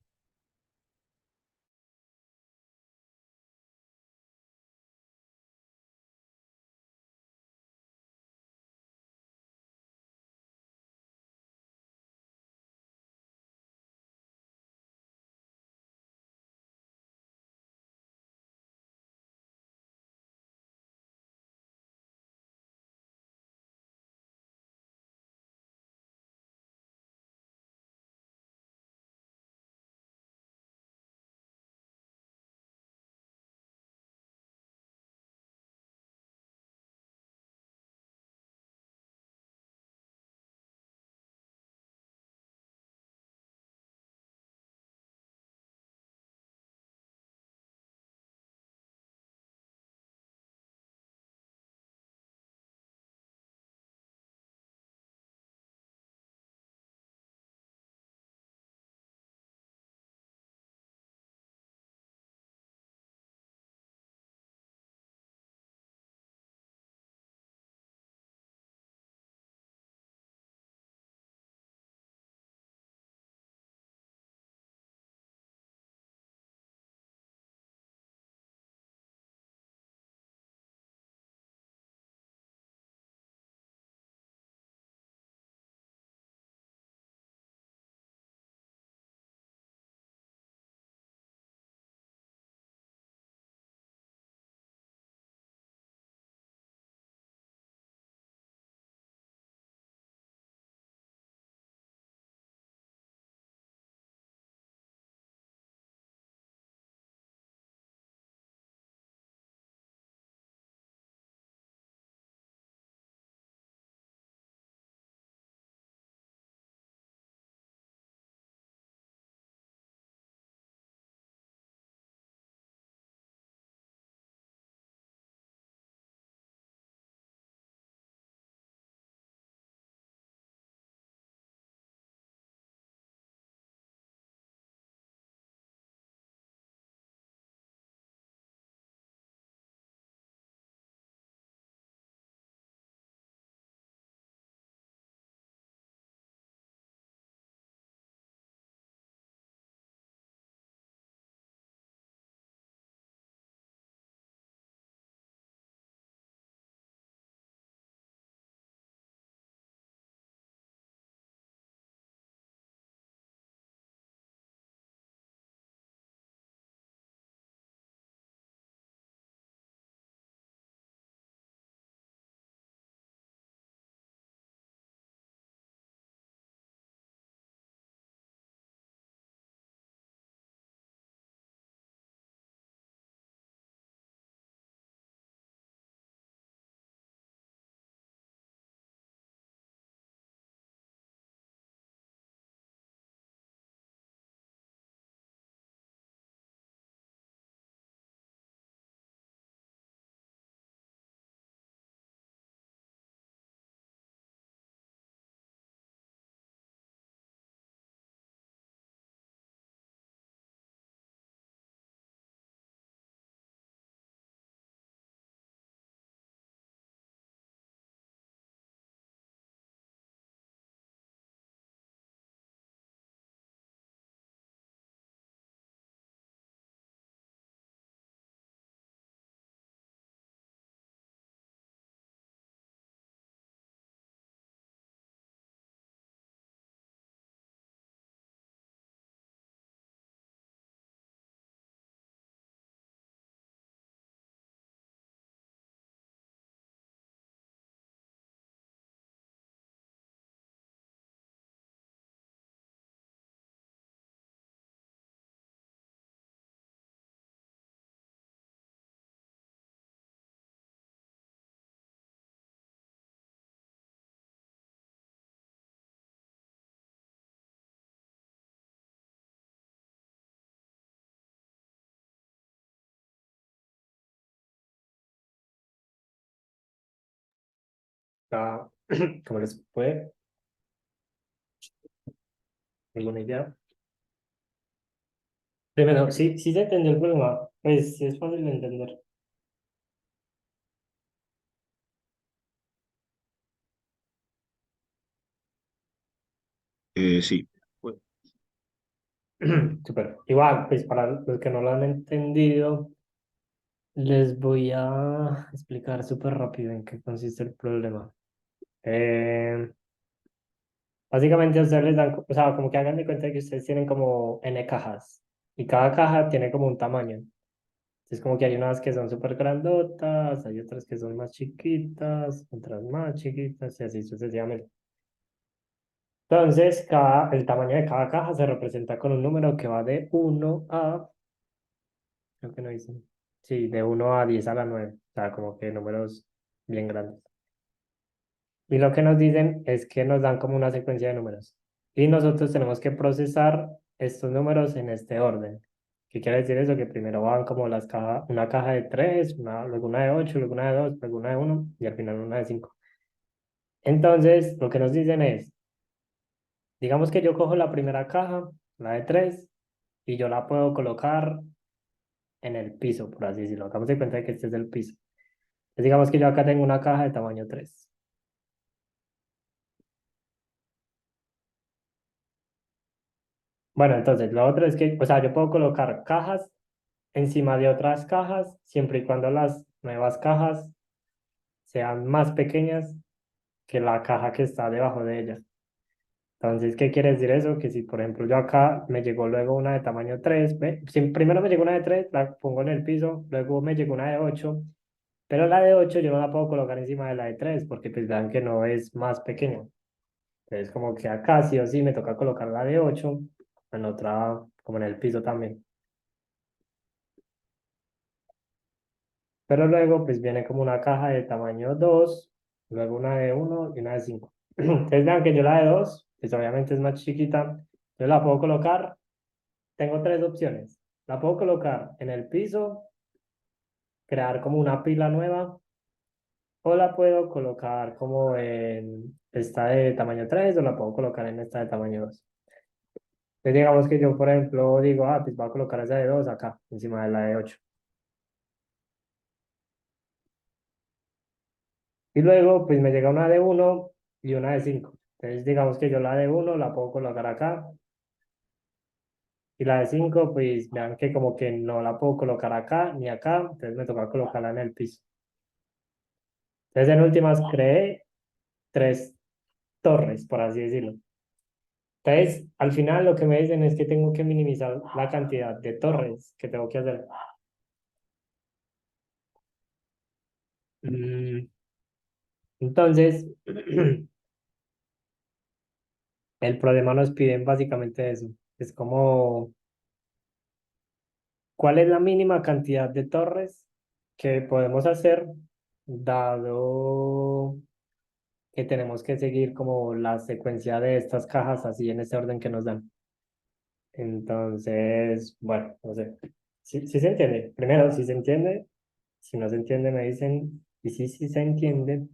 Ah, ¿cómo les fue? ¿Alguna idea? Primero, sí, sí se entendió el problema. Pues sí es fácil de entender. Sí. Bueno, Súper. Igual, pues para los que no lo han entendido, les voy a explicar súper rápido en qué consiste el problema. Eh, Básicamente a ustedes les dan, o sea, como que hagan de cuenta que ustedes tienen como N cajas y cada caja tiene como un tamaño. Entonces como que hay unas que son súper grandotas, hay otras que son más chiquitas, otras más chiquitas y así sucesivamente. Entonces el tamaño de cada caja se representa con un número que va de 1 a, creo que no dicen, sí, de 1 a 10 a la 9, o sea, como que números bien grandes. Y lo que nos dicen es que nos dan como una secuencia de números. Y nosotros tenemos que procesar estos números en este orden. ¿Qué quiere decir eso? Que primero van como las cajas, una caja de 3, luego una de 8, luego una de 2, luego una de 1 y al final una de 5. Entonces, lo que nos dicen es, digamos que yo cojo la primera caja, la de 3 y yo la puedo colocar en el piso, por así decirlo. Hagamos de cuenta de que este es el piso. Entonces, digamos que yo acá tengo una caja de tamaño 3. Bueno, entonces lo otro es que, o sea, yo puedo colocar cajas encima de otras cajas, siempre y cuando las nuevas cajas sean más pequeñas que la caja que está debajo de ellas. Entonces, ¿qué quiere decir eso? Que si, por ejemplo, yo acá me llegó luego una de tamaño 3, ¿ve? Si primero me llegó una de 3, la pongo en el piso, luego me llegó una de 8, pero la de 8 yo no la puedo colocar encima de la de 3 porque pues vean que no es más pequeña. Entonces, como que acá sí o sí me toca colocar la de 8 en otra, como en el piso también. Pero luego pues viene como una caja de tamaño 2, luego una de 1 y una de 5. Entonces vean que yo la de 2 pues obviamente es más chiquita, yo la puedo colocar, tengo tres opciones. La puedo colocar en el piso, crear como una pila nueva, o la puedo colocar como en esta de tamaño 3 o la puedo colocar en esta de tamaño 2. Entonces digamos que yo, por ejemplo, digo, pues voy a colocar esa de 2 acá, encima de la de 8. Y luego, pues me llega una de 1 y una de 5. Entonces, digamos que yo la de 1 la puedo colocar acá y la de 5 pues vean que como que no la puedo colocar acá ni acá, entonces me toca colocarla en el piso. Entonces, en últimas, creé tres torres, por así decirlo. Entonces, al final lo que me dicen es que tengo que minimizar la cantidad de torres que tengo que hacer. Mm, Entonces, el problema nos piden básicamente eso. Es como ¿cuál es la mínima cantidad de torres que podemos hacer dado que tenemos que seguir como la secuencia de estas cajas así en ese orden que nos dan? Entonces, bueno, no sé. Si se entiende. Primero, si se entiende. Si no se entiende, me dicen. Y si se entiende,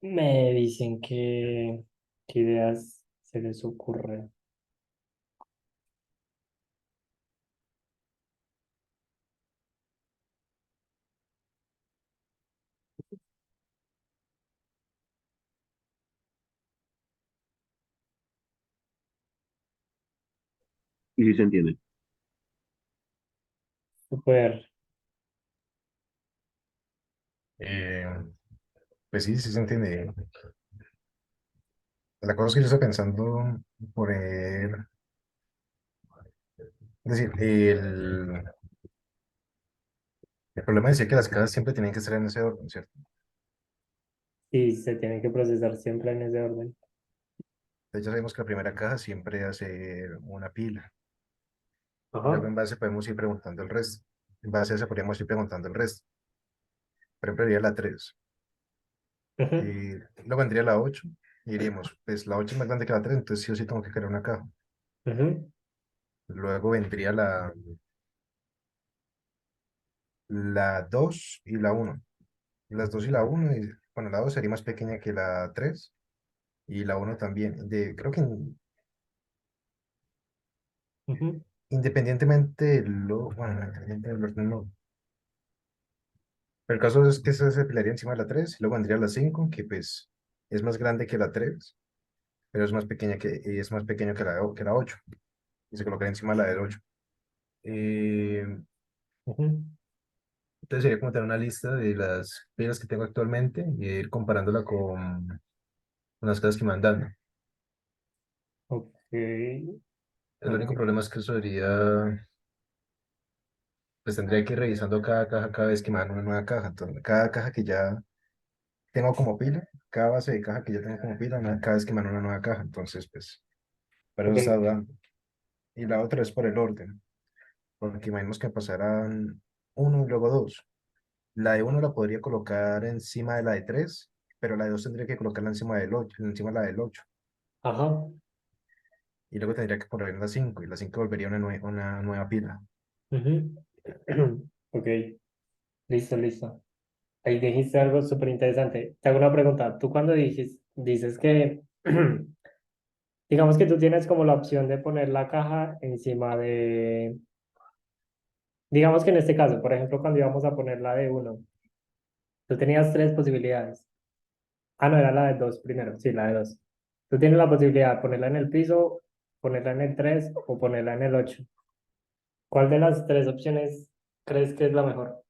me dicen qué ideas se les ocurre. y sí se entiende. Súper. Eh, pues sí, sí se entiende. La cosa es que yo estoy pensando poner, es decir, el problema decía que las casas siempre tienen que estar en ese orden, ¿cierto? Y se tienen que procesar siempre en ese orden. Entonces ya sabemos que la primera caja siempre hace una pila. Luego Ajá. en base podemos ir preguntando el resto. En base a eso podríamos ir preguntando el resto. Por ejemplo, iría la 3. Ujú, Y luego vendría la 8 y diríamos, pues la 8 es más grande que la 3, entonces sí o sí tengo que crear una caja. ujú. Luego vendría la 2 y la 1. Las 2 y la 1. bueno, la 2 sería más pequeña que la 3 y la uno también. Creo que Ujú. independientemente de bueno, independientemente del orden, no. Pero el caso es que esa se pelearía encima de la 3 y luego vendría la 5 que pues es más grande que la 3 pero es más pequeña y es más pequeño que la 8 y se colocaría encima de la del 8. Eh, Ujú. entonces sería como tener una lista de las pilas que tengo actualmente y ir comparándola con las cosas que me van dando. Ok, El único ok. problema es que eso sería, pues tendría que ir revisando cada caja cada vez que me dan una nueva caja. Entonces, cada caja que ya tengo como pila, cada base de caja que ya tengo como pila, cada vez que me dan una nueva caja. Entonces, pues, para eso está Ok. dudando. Y la otra es por el orden, porque imaginemos que pasarán uno y luego dos. La de uno la podría colocar encima de la de tres, pero la de dos tendría que colocarla encima del ocho, encima de la del ocho. Ajá. Y luego tendría que poner la cinco, y la cinco volvería una nueva pila. Ujú. Ok, listo, listo. Ahí dijiste algo súper interesante. Te hago una pregunta. Tú cuando dices que, digamos que tú tienes como la opción de poner la caja encima de, digamos que en este caso, por ejemplo, cuando íbamos a poner la de uno, tú tenías tres posibilidades. Ah, no, era la de dos primero, sí, la de dos. Tú tienes la posibilidad de ponerla en el piso, ponerla en el 3 o ponerla en el 8. ¿Cuál de las tres opciones crees que es la mejor?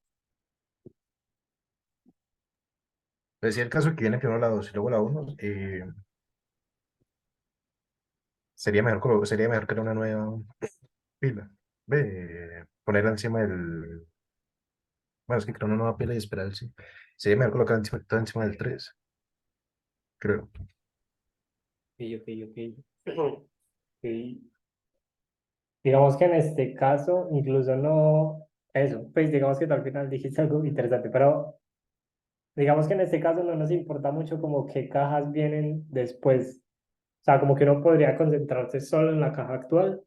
Pues si el caso que viene primero la dos y luego la uno, sería mejor crear una nueva pila. Ponerla encima del. Bueno, es que crear una nueva pila y esperar el sí. Sería mejor colocar todo encima del 3 creo. Ok, ok, ok. Ok. Digamos que en este caso, incluso no, eso, pues digamos que tú al final dijiste algo interesante, pero digamos que en este caso no nos importa mucho como qué cajas vienen después. O sea, como que uno podría concentrarse solo en la caja actual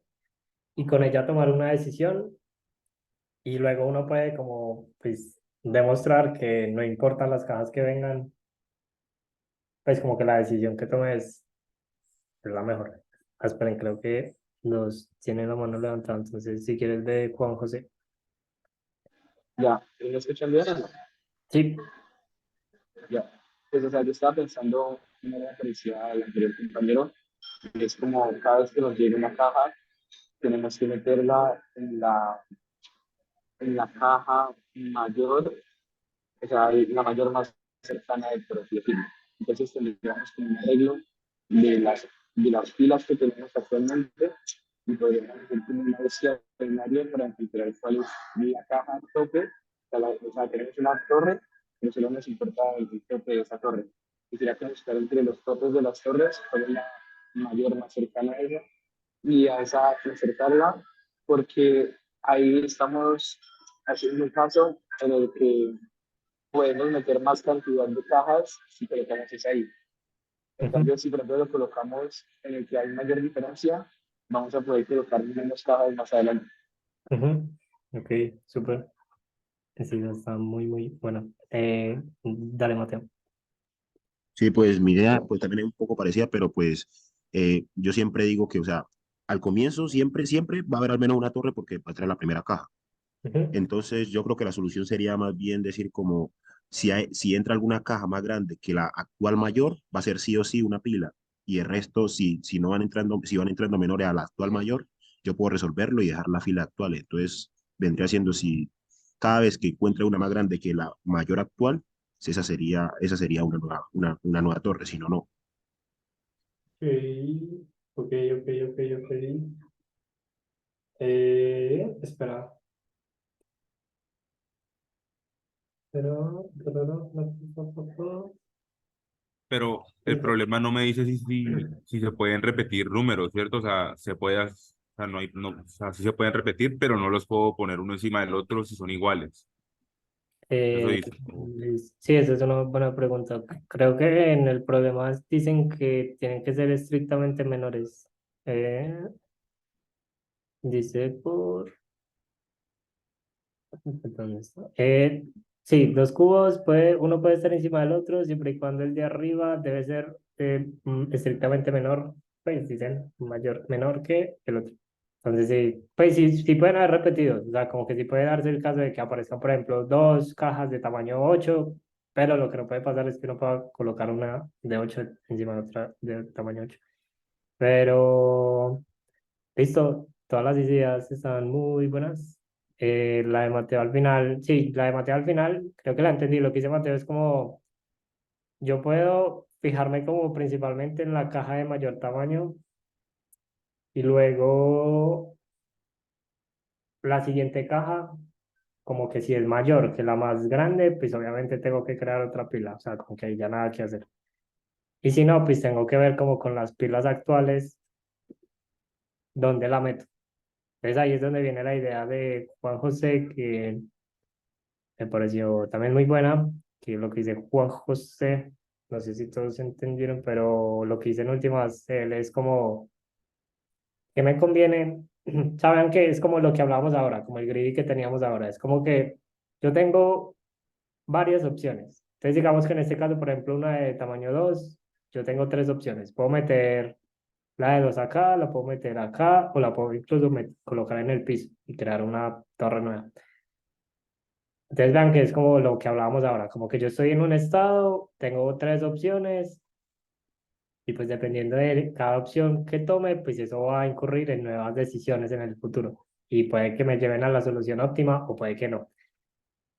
y con ella tomar una decisión y luego uno puede como, pues, demostrar que no importan las cajas que vengan, pues como que la decisión que tomes es la mejor. Ah, esperen, creo que los tienen la mano levantada, entonces si quieres de Juan José. Ya, ¿me escuchan bien o no? Sí. Ya. Pues, o sea, yo estaba pensando una manera parecida al anterior compañero, que es como cada vez que nos llegue una caja, tenemos que meterla en la caja mayor, o sea, la mayor más cercana del profil. Entonces tendríamos como un arreglo de las pilas que tenemos actualmente y podríamos hacer como una búsqueda binaria para encontrar cuál es la caja tope. O sea, tenemos una torre, pero solo nos importa el tope de esa torre. Quisiera que buscar entre los topes de las torres cuál es la mayor más cercana a ella y a esa insertarla, porque ahí estamos haciendo un caso en el que podemos meter más cantidad de cajas si colocamos esa ahí. En Ujú, cambio, si por ejemplo lo colocamos en el que hay mayor diferencia, vamos a poder colocar menos cajas más adelante. ujú. Ok, súper. Sí, está muy, muy bueno. Dale, Mateo. Sí, pues mi idea pues también es un poco parecida, pero pues yo siempre digo que, o sea, al comienzo siempre va a haber al menos una torre porque va a traer la primera caja. Ujú, Entonces yo creo que la solución sería más bien decir como si entra alguna caja más grande que la actual mayor, va a ser sí o sí una pila. Y el resto, si no van entrando, si van entrando menores a la actual mayor, yo puedo resolverlo y dejar la fila actual. Entonces vendría siendo si cada vez que encuentre una más grande que la mayor actual, si esa sería una nueva torre, si no, no. ok, ok, ok, ok. Espera. Pero el Listo. problema no me dice si se pueden repetir números, ¿cierto? O sea, o sea, no hay, no, o sea, sí se pueden repetir, pero no los puedo poner uno encima del otro si son iguales. Eso dice. Sí, esa es una buena pregunta. Creo que en el problema dicen que tienen que ser estrictamente menores. Eh, dice por... ¿Dónde está? Sí, dos cubos, uno puede estar encima del otro siempre y cuando el de arriba debe ser estrictamente menor, pues dicen menor que el otro. Entonces sí, pues sí, sí pueden haber repetidos, o sea, como que sí puede darse el caso de que aparezcan, por ejemplo, dos cajas de tamaño 8, pero lo que no puede pasar es que uno pueda colocar una de 8 encima de otra de tamaño 8. Pero listo, todas las ideas están muy buenas. La de Mateo al final, sí, la de Mateo al final, creo que la entendí. Lo que dice Mateo es como, yo puedo fijarme como principalmente en la caja de mayor tamaño y luego la siguiente caja, como que si es mayor que la más grande, pues obviamente tengo que crear otra pila, o sea, como que ahí ya nada que hacer. Y si no, pues tengo que ver como con las pilas actuales, dónde la meto. Entonces ahí es donde viene la idea de Juan José, que me pareció también muy buena, que lo que dice Juan José, no sé si todos entendieron, pero lo que dice en últimas, él es como, que me conviene, saben que es como lo que hablábamos ahora, como el greedy que teníamos ahora, es como que yo tengo varias opciones. Entonces digamos que en este caso, por ejemplo, una de tamaño 2 yo tengo tres opciones. Puedo meter la de 2 acá, la puedo meter acá, o la puedo incluso colocar en el piso y crear una torre nueva. Entonces vean que es como lo que hablábamos ahora, como que yo estoy en un estado, tengo tres opciones y pues dependiendo de cada opción que tome, pues eso va a incurrir en nuevas decisiones en el futuro y puede que me lleven a la solución óptima o puede que no.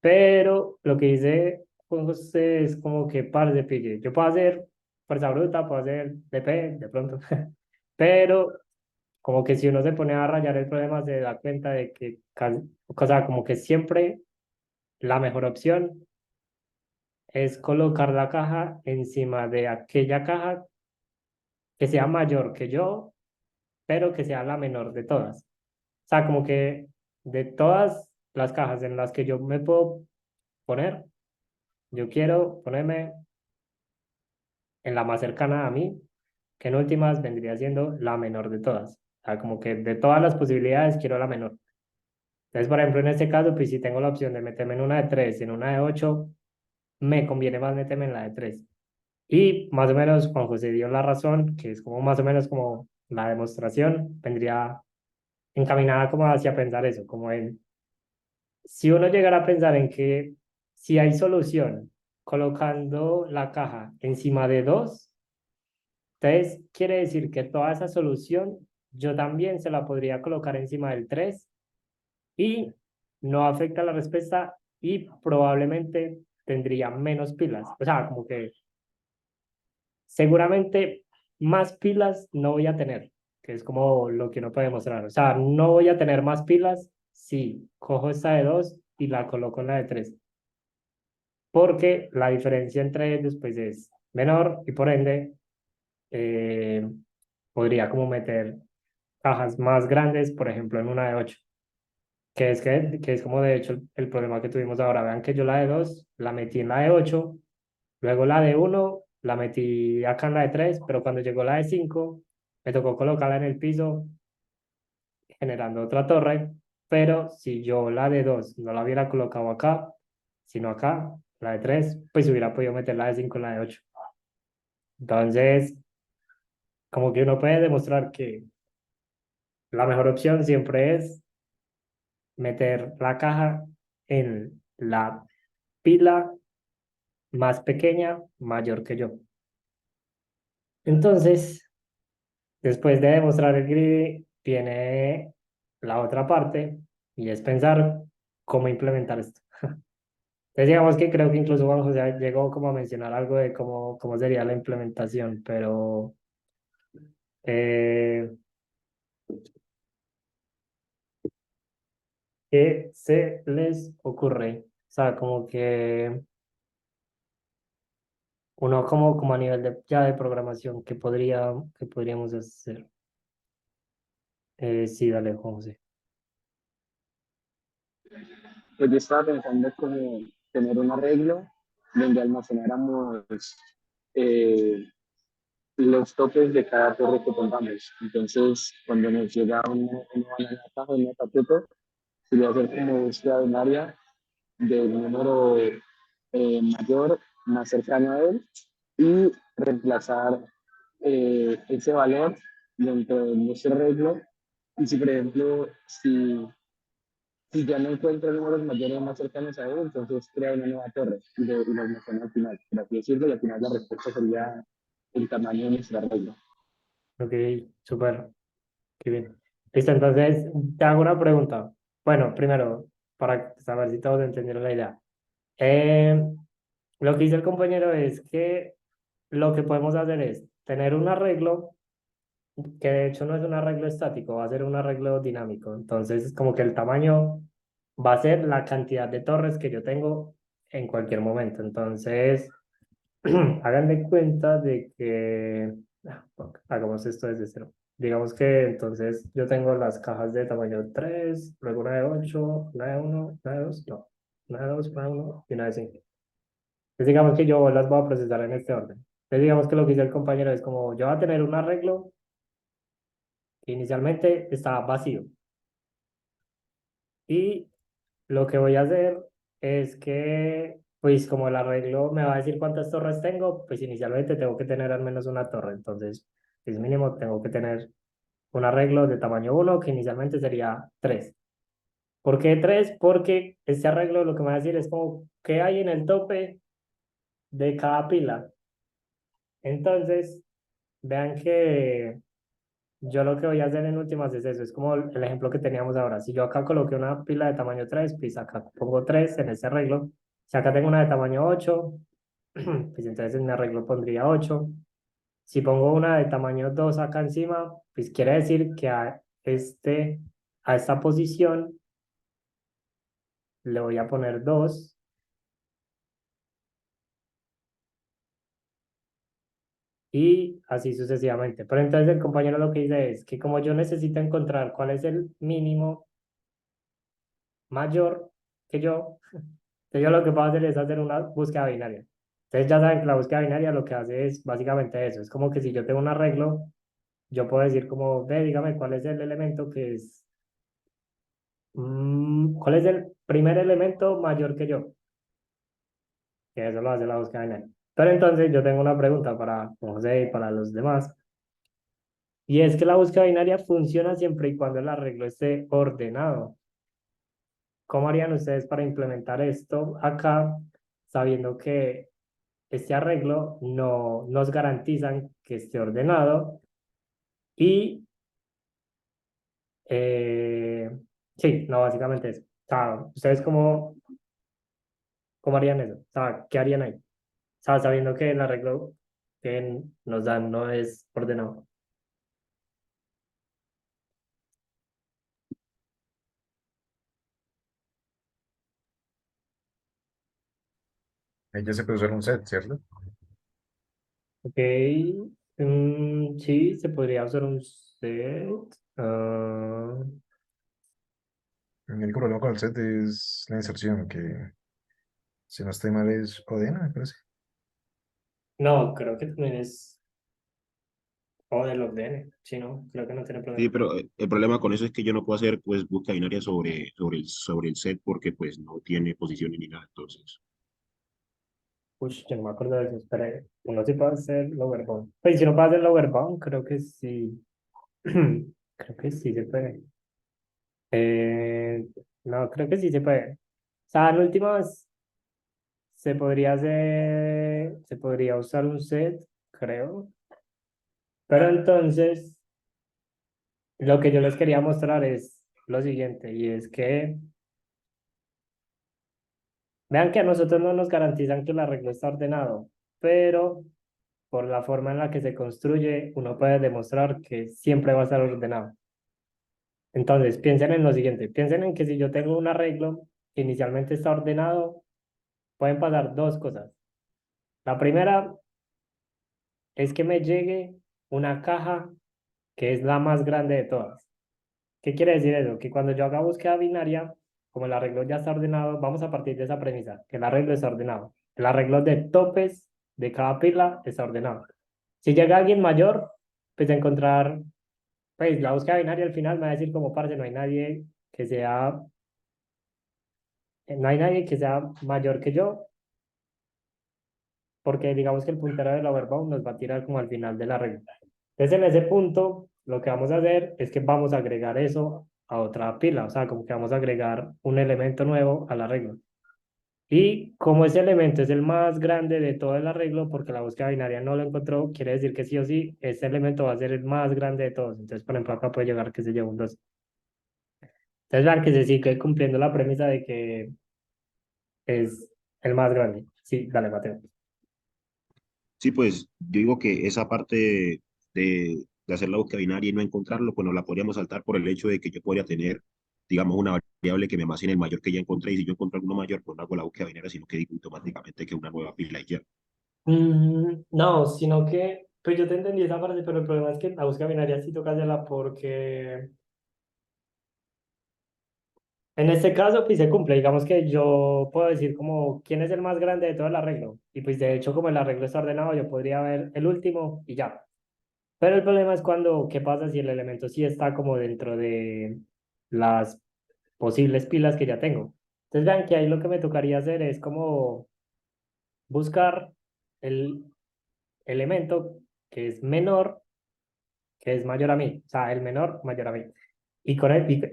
Pero lo que dice Juan José es como que par de pille. Yo puedo hacer fuerza bruta, puedo hacer DP de pronto, pero como que si uno se pone a rayar el problema se da cuenta de que, o sea, como que siempre la mejor opción es colocar la caja encima de aquella caja que sea mayor que yo, pero que sea la menor de todas. O sea, como que de todas las cajas en las que yo me puedo poner, yo quiero ponerme en la más cercana a mí, que en últimas vendría siendo la menor de todas. O sea, como que de todas las posibilidades quiero la menor. Entonces, por ejemplo, en este caso, pues si tengo la opción de meterme en una de 3 en una de 8 me conviene más meterme en la de 3. Y más o menos Juan José dio la razón, que es como más o menos como la demostración, vendría encaminada como hacia pensar eso, como en, si uno llegara a pensar en que si hay solución colocando la caja encima de dos, entonces quiere decir que toda esa solución yo también se la podría colocar encima del 3 y no afecta la respuesta y probablemente tendría menos pilas. O sea, como que seguramente más pilas no voy a tener, que es como lo que uno puede mostrar. O sea, no voy a tener más pilas si cojo esta de 2 y la coloco en la de 3 porque la diferencia entre ellos pues es menor y por ende eh, podría como meter cajas más grandes, por ejemplo, en una de 8 que es como de hecho el problema que tuvimos ahora. Vean que yo la de 2 la metí en la de 8. Luego la de uno la metí acá en la de 3 pero cuando llegó la de 5 me tocó colocarla en el piso generando otra torre, pero si yo la de 2 no la hubiera colocado acá, sino acá, la de 3 pues hubiera podido meter la de 5 en la de 8. Entonces, como que uno puede demostrar que la mejor opción siempre es meter la caja en la pila más pequeña, mayor que yo. Entonces, después de demostrar el grid, viene la otra parte y es pensar cómo implementar esto. Entonces, digamos que creo que incluso Juan José llegó como a mencionar algo de cómo sería la implementación, pero eh, ¿qué se les ocurre? O sea, como que uno como a nivel de, ya de programación, qué podríamos hacer? Sí, dale, Juan José. Pues yo estaba pensando como tener un arreglo donde almacenáramos eh, los topes de cada torre que pongamos. Entonces, cuando nos llega una banana caja, un tapeto, sería hacer como búsqueda de un área del número mayor más cercano a él y reemplazar ese valor dentro de nuestro arreglo. Y si, por ejemplo, si ya no encuentro números mayores más cercanos a él, entonces crea una nueva torre y lo menciona al final, por así decirlo, y al final la respuesta sería el tamaño de nuestro arreglo. Ok, súper, qué bien. Listo, entonces te hago una pregunta. Bueno, primero, para saber si todos entendieron la idea. Eh, lo que dice el compañero es que lo que podemos hacer es tener un arreglo que de hecho no es un arreglo estático, va a ser un arreglo dinámico. Entonces, como que el tamaño va a ser la cantidad de torres que yo tengo en cualquier momento. Entonces, hagan de cuenta de que hagamos esto desde cero. Digamos que entonces yo tengo las cajas de tamaño 3, luego una de 8, una de 1, una de 2, no, una de 2, una de 1 y una de 5. Entonces digamos que yo las voy a procesar en este orden. Entonces digamos que lo que dice el compañero es como yo voy a tener un arreglo que inicialmente está vacío y lo que voy a hacer es que, pues como el arreglo me va a decir cuántas torres tengo, pues inicialmente tengo que tener al menos una torre. Entonces, es mínimo, tengo que tener un arreglo de tamaño 1, que inicialmente sería 3. ¿Por qué 3? Porque este arreglo lo que me va a decir es como qué hay en el tope de cada pila. Entonces, vean que yo lo que voy a hacer en últimas es eso, es como el ejemplo que teníamos ahora. Si yo acá coloqué una pila de tamaño 3, pues acá pongo 3 en ese arreglo. Si acá tengo una de tamaño 8, pues entonces en mi arreglo pondría 8. Si pongo una de tamaño 2 acá encima, pues quiere decir que a esta posición le voy a poner 2 y así sucesivamente. Pero entonces el compañero lo que dice es que como yo necesito encontrar cuál es el mínimo mayor que yo, entonces yo lo que puedo hacer es hacer una búsqueda binaria. Entonces ya saben que la búsqueda binaria lo que hace es básicamente eso. Es como que si yo tengo un arreglo, yo puedo decir como, ve, dígame cuál es el elemento que es, cuál es el primer elemento mayor que yo, que eso lo hace la búsqueda binaria. Pero entonces yo tengo una pregunta para José y para los demás. Y es que la búsqueda binaria funciona siempre y cuando el arreglo esté ordenado. ¿Cómo harían ustedes para implementar esto acá, sabiendo que este arreglo no nos garantizan que esté ordenado? Y eh, sí, no, básicamente eso. O sea, ¿ustedes cómo harían eso? O sea, ¿qué harían ahí? O sea, sabiendo que el arreglo que nos dan no es ordenado. Ahí ya se puede usar un set, ¿cierto? Ok, sí, se podría usar un set. ah, El único problema con el set es la inserción, que si no estoy mal es Odena, me parece. no, creo que también es o de los DN. Sí, no, creo que no tiene Sí, problema. pero el problema con eso es que yo no puedo hacer pues búsqueda binaria sobre el set porque pues no tiene posiciones ni nada. Entonces, Uy, yo no me acuerdo de eso. Espera, uno sí puede hacer lower bound. Pues si no puede hacer lower bound, creo que sí. Creo que sí se puede. Eh, no, creo que sí se puede. O sea, en últimas se podría usar un set, creo. Pero entonces, lo que yo les quería mostrar es lo siguiente, y es que vean que a nosotros no nos garantizan que el arreglo está ordenado, pero por la forma en la que se construye, uno puede demostrar que siempre va a estar ordenado. Entonces, piensen en lo siguiente, piensen en que si yo tengo un arreglo que inicialmente está ordenado, pueden pasar dos cosas. La primera es que me llegue una caja que es la más grande de todas. ¿Qué quiere decir eso? Que cuando yo haga búsqueda binaria, como el arreglo ya está ordenado, vamos a partir de esa premisa, que el arreglo está ordenado. El arreglo de topes de cada pila está ordenado. Si llega alguien mayor, pues encontrar, pues la búsqueda binaria al final me va a decir como parce, no hay nadie que sea no hay nadie que sea mayor que yo, porque digamos que el puntero del overbound nos va a tirar como al final de la regla. Entonces, en ese punto, lo que vamos a hacer es que vamos a agregar eso a otra pila, o sea, como que vamos a agregar un elemento nuevo a la regla. Y como ese elemento es el más grande de todo el arreglo, porque la búsqueda binaria no lo encontró, quiere decir que sí o sí, ese elemento va a ser el más grande de todos. Entonces, por ejemplo, acá puede llegar que se lleve un 2. Entonces, vean que se sigue cumpliendo la premisa de que es el más grande. Sí, dale, Mateo. Sí, pues yo digo que esa parte de hacer la búsqueda binaria y no encontrarlo, pues nos la podríamos saltar por el hecho de que yo podría tener, digamos, una variable que me almacene el mayor que ya encontré, y si yo encuentro alguno mayor, pues no hago la búsqueda binaria, sino que digo automáticamente que una nueva pila y ya. No, sino que, pues yo te entendí esa parte, pero el problema es que la búsqueda binaria sí toca hacerla porque en este caso pues se cumple. Digamos que yo puedo decir como quién es el más grande de todo el arreglo. Y pues de hecho como el arreglo está ordenado, yo podría ver el último y ya. Pero el problema es cuando, ¿qué pasa si el elemento sí está como dentro de las posibles pilas que ya tengo? Entonces vean que ahí lo que me tocaría hacer es como buscar el elemento que es menor, que es mayor a mí, o sea, el menor mayor a mí. Y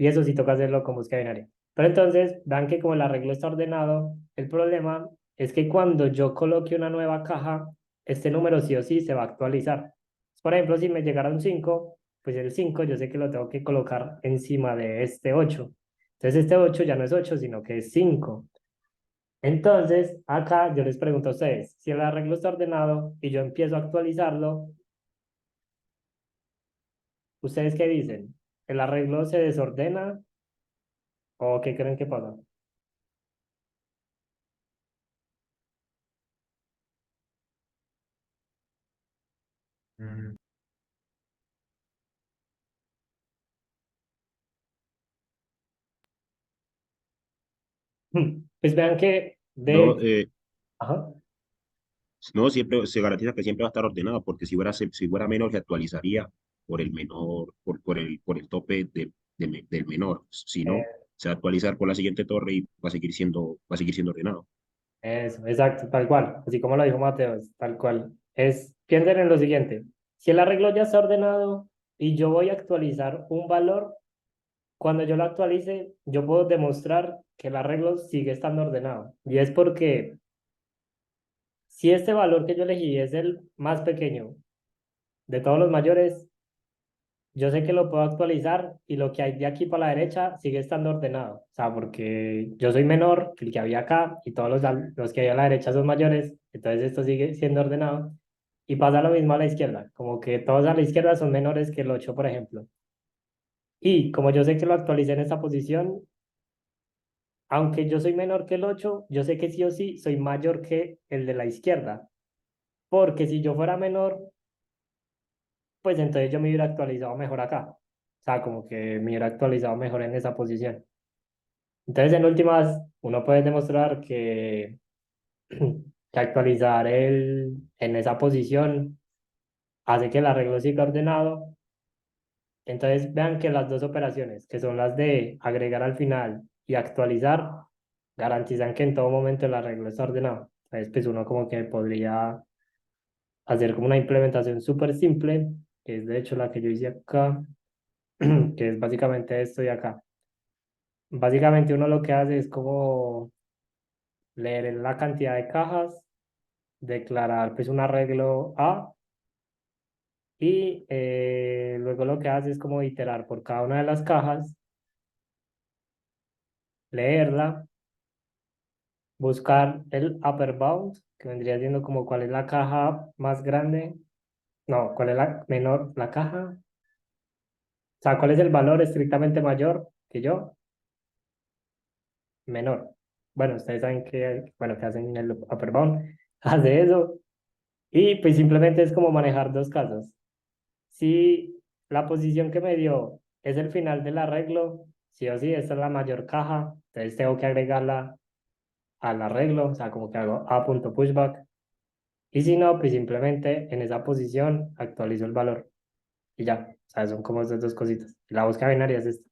eso sí toca hacerlo con búsqueda binaria. Pero entonces, vean que como el arreglo está ordenado, el problema es que cuando yo coloque una nueva caja, este número sí o sí se va a actualizar. Por ejemplo, si me llegara un 5, pues el 5 yo sé que lo tengo que colocar encima de este 8. Entonces este 8 ya no es 8 sino que es 5. Entonces, acá yo les pregunto a ustedes, si el arreglo está ordenado y yo empiezo a actualizarlo, ¿ustedes qué dicen? ¿El arreglo se desordena o qué creen que pasa? Mm, Pues vean que No, de... Ajá. no, siempre se garantiza que siempre va a estar ordenado, porque si fuera menor, se actualizaría por el menor, por el tope del menor. Si no, eh, se va a actualizar por la siguiente torre y va a seguir siendo ordenado. Eso, exacto, tal cual. Así como lo dijo Mateo, es tal cual. Piensen en lo siguiente. Si el arreglo ya está ordenado y yo voy a actualizar un valor, cuando yo lo actualice, yo puedo demostrar que el arreglo sigue estando ordenado. Y es porque si este valor que yo elegí es el más pequeño de todos los mayores, yo sé que lo puedo actualizar y lo que hay de aquí para la derecha sigue estando ordenado. O sea, porque yo soy menor que el que había acá y todos los que hay a la derecha son mayores, entonces esto sigue siendo ordenado. Y pasa lo mismo a la izquierda, como que todos a la izquierda son menores que el 8 por ejemplo. Y como yo sé que lo actualicé en esta posición, aunque yo soy menor que el 8 yo sé que sí o sí soy mayor que el de la izquierda. Porque si yo fuera menor, pues entonces yo me hubiera actualizado mejor acá. O sea, como que me hubiera actualizado mejor en esa posición. Entonces, en últimas, uno puede demostrar que actualizar en esa posición hace que el arreglo siga ordenado. Entonces, vean que las dos operaciones, que son las de agregar al final y actualizar, garantizan que en todo momento el arreglo está ordenado. Entonces, pues uno como que podría hacer como una implementación súper simple, que es de hecho la que yo hice acá, que es básicamente esto de acá. Básicamente uno lo que hace es como leer la cantidad de cajas, declarar pues un arreglo A y luego lo que hace es como iterar por cada una de las cajas, leerla, buscar el upper bound, que vendría siendo como cuál es la caja más grande, no, cuál es la menor, la caja, o sea, cuál es el valor estrictamente mayor que yo, menor. Bueno, ustedes saben que, bueno, que hacen el upper bound, hace eso y pues simplemente es como manejar dos casos. Si la posición que me dio es el final del arreglo, sí o sí, esta es la mayor caja, entonces tengo que agregarla al arreglo, o sea, como que hago a.pushback. Y si no, pues simplemente en esa posición actualizo el valor y ya. O sea, son como esas dos cositas. Y la búsqueda binaria es esta.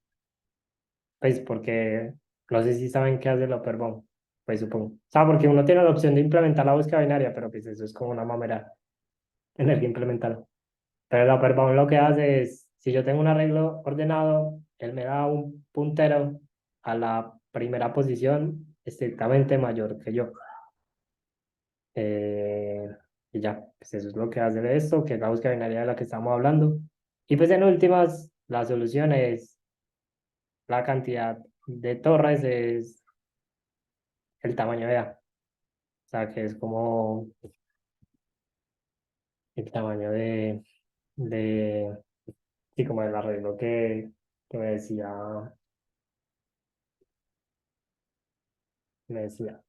Pues porque No sé si saben qué hace el Upperbound, pues supongo. O sea, porque uno tiene la opción de implementar la búsqueda binaria, pero pues eso es como una mamera tener que implementarlo. Pero el Upperbound lo que hace es, si yo tengo un arreglo ordenado, él me da un puntero a la primera posición estrictamente mayor que yo. Eh, y ya, pues eso es lo que hace de esto, que es la búsqueda binaria de la que estamos hablando. Y pues en últimas, la solución es la cantidad de torres, es el tamaño de A. O sea, que es como el tamaño de sí, como el arreglo que me decía.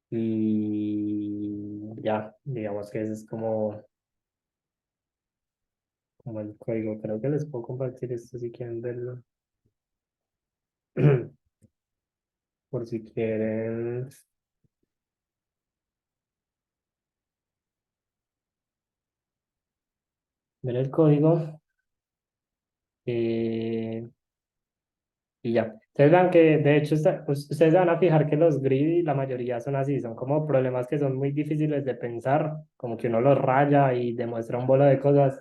Y ya, digamos que ese es como el código. Creo que les puedo compartir esto si quieren verlo. Por si quieren ver el código. eh, y ya. Ustedes vean que, de hecho, ustedes van a fijar que los greedy, la mayoría son así, son como problemas que son muy difíciles de pensar, como que uno los raya y demuestra un bolo de cosas,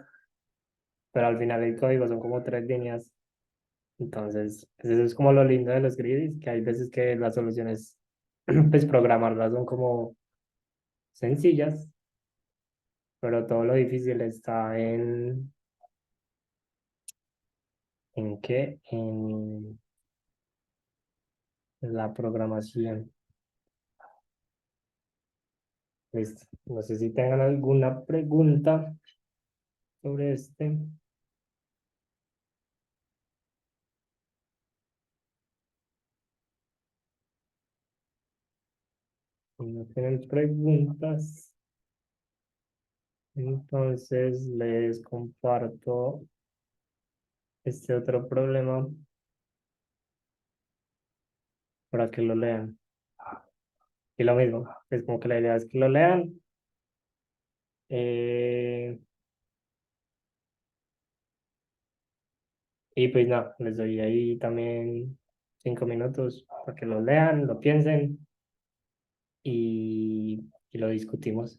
pero al final el código son como 3 líneas. Entonces, pues eso es como lo lindo de los greedies, que hay veces que las soluciones, pues programarlas son como sencillas, pero todo lo difícil está ¿en qué? En la programación. Listo. No sé si tengan alguna pregunta sobre este. Si no tienen preguntas, entonces les comparto este otro problema para que lo lean. Y lo mismo, es como que la idea es que lo lean. eh, y pues nada, les doy ahí también 5 minutos para que lo lean, lo piensen y lo discutimos.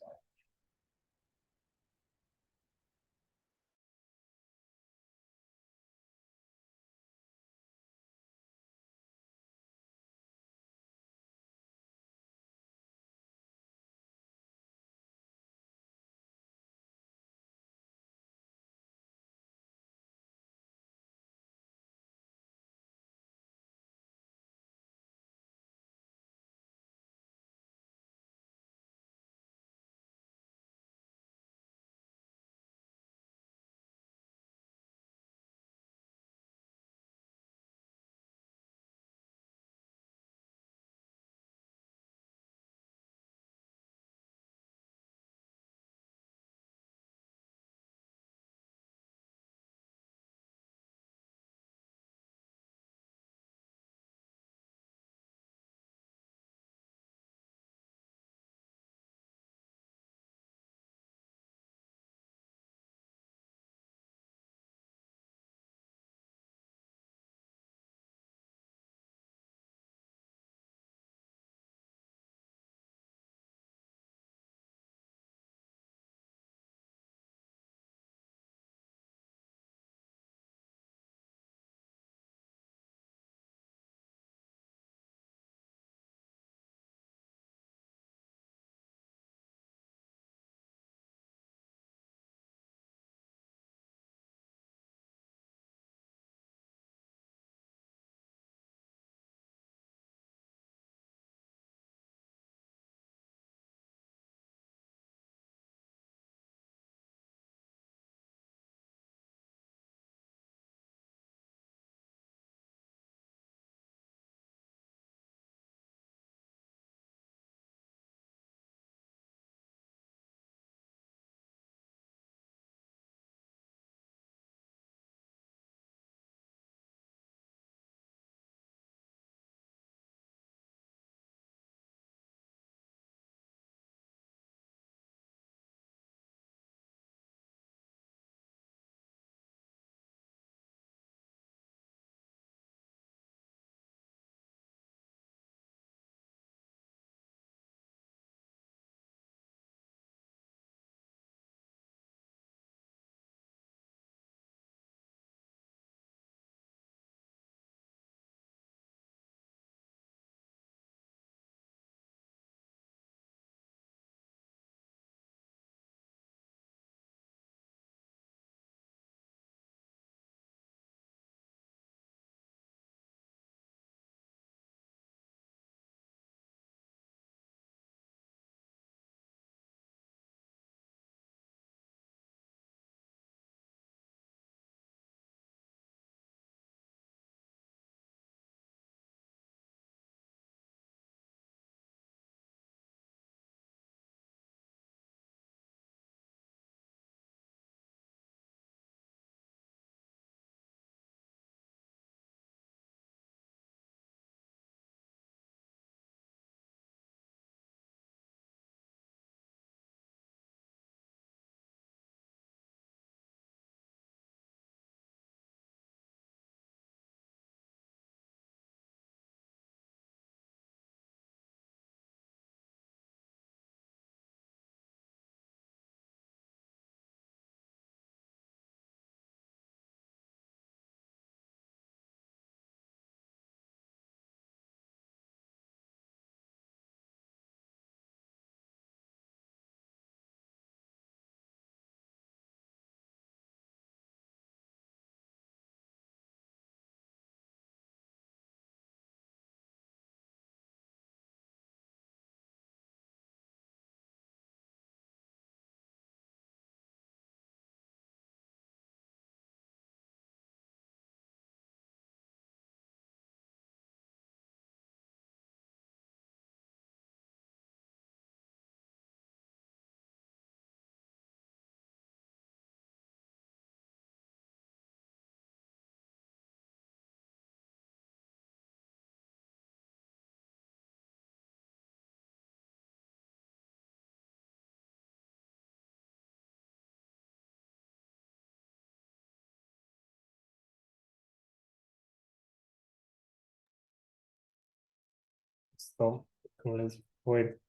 ¿no? ¿Cómo les fue?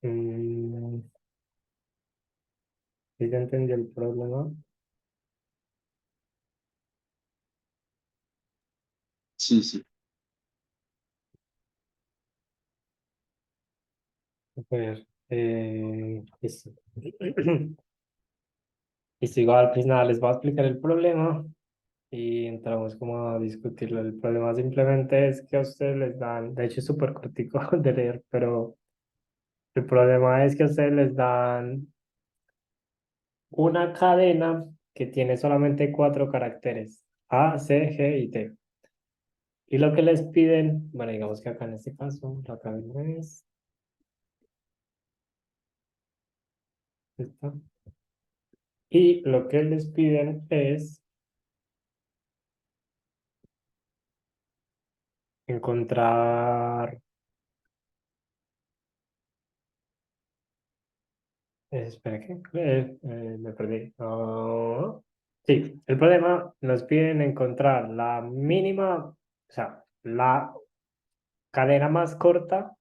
Mm, ¿Sí se entendió el problema? Sí, sí. A ver, listo. Listo, igual, pues nada, les voy a explicar el problema y entramos como a discutirlo. El problema simplemente es que a ustedes les dan, de hecho es súper cortico de leer, pero el problema es que a ustedes les dan una cadena que tiene solamente cuatro caracteres, A, C, G y T. Y lo que les piden, bueno, digamos que acá en este caso, la cadena es esta. Y lo que les piden es encontrar, espera, ¿qué? Me perdí. Ah, sí, el problema nos piden encontrar la mínima, o sea, la cadena más corta,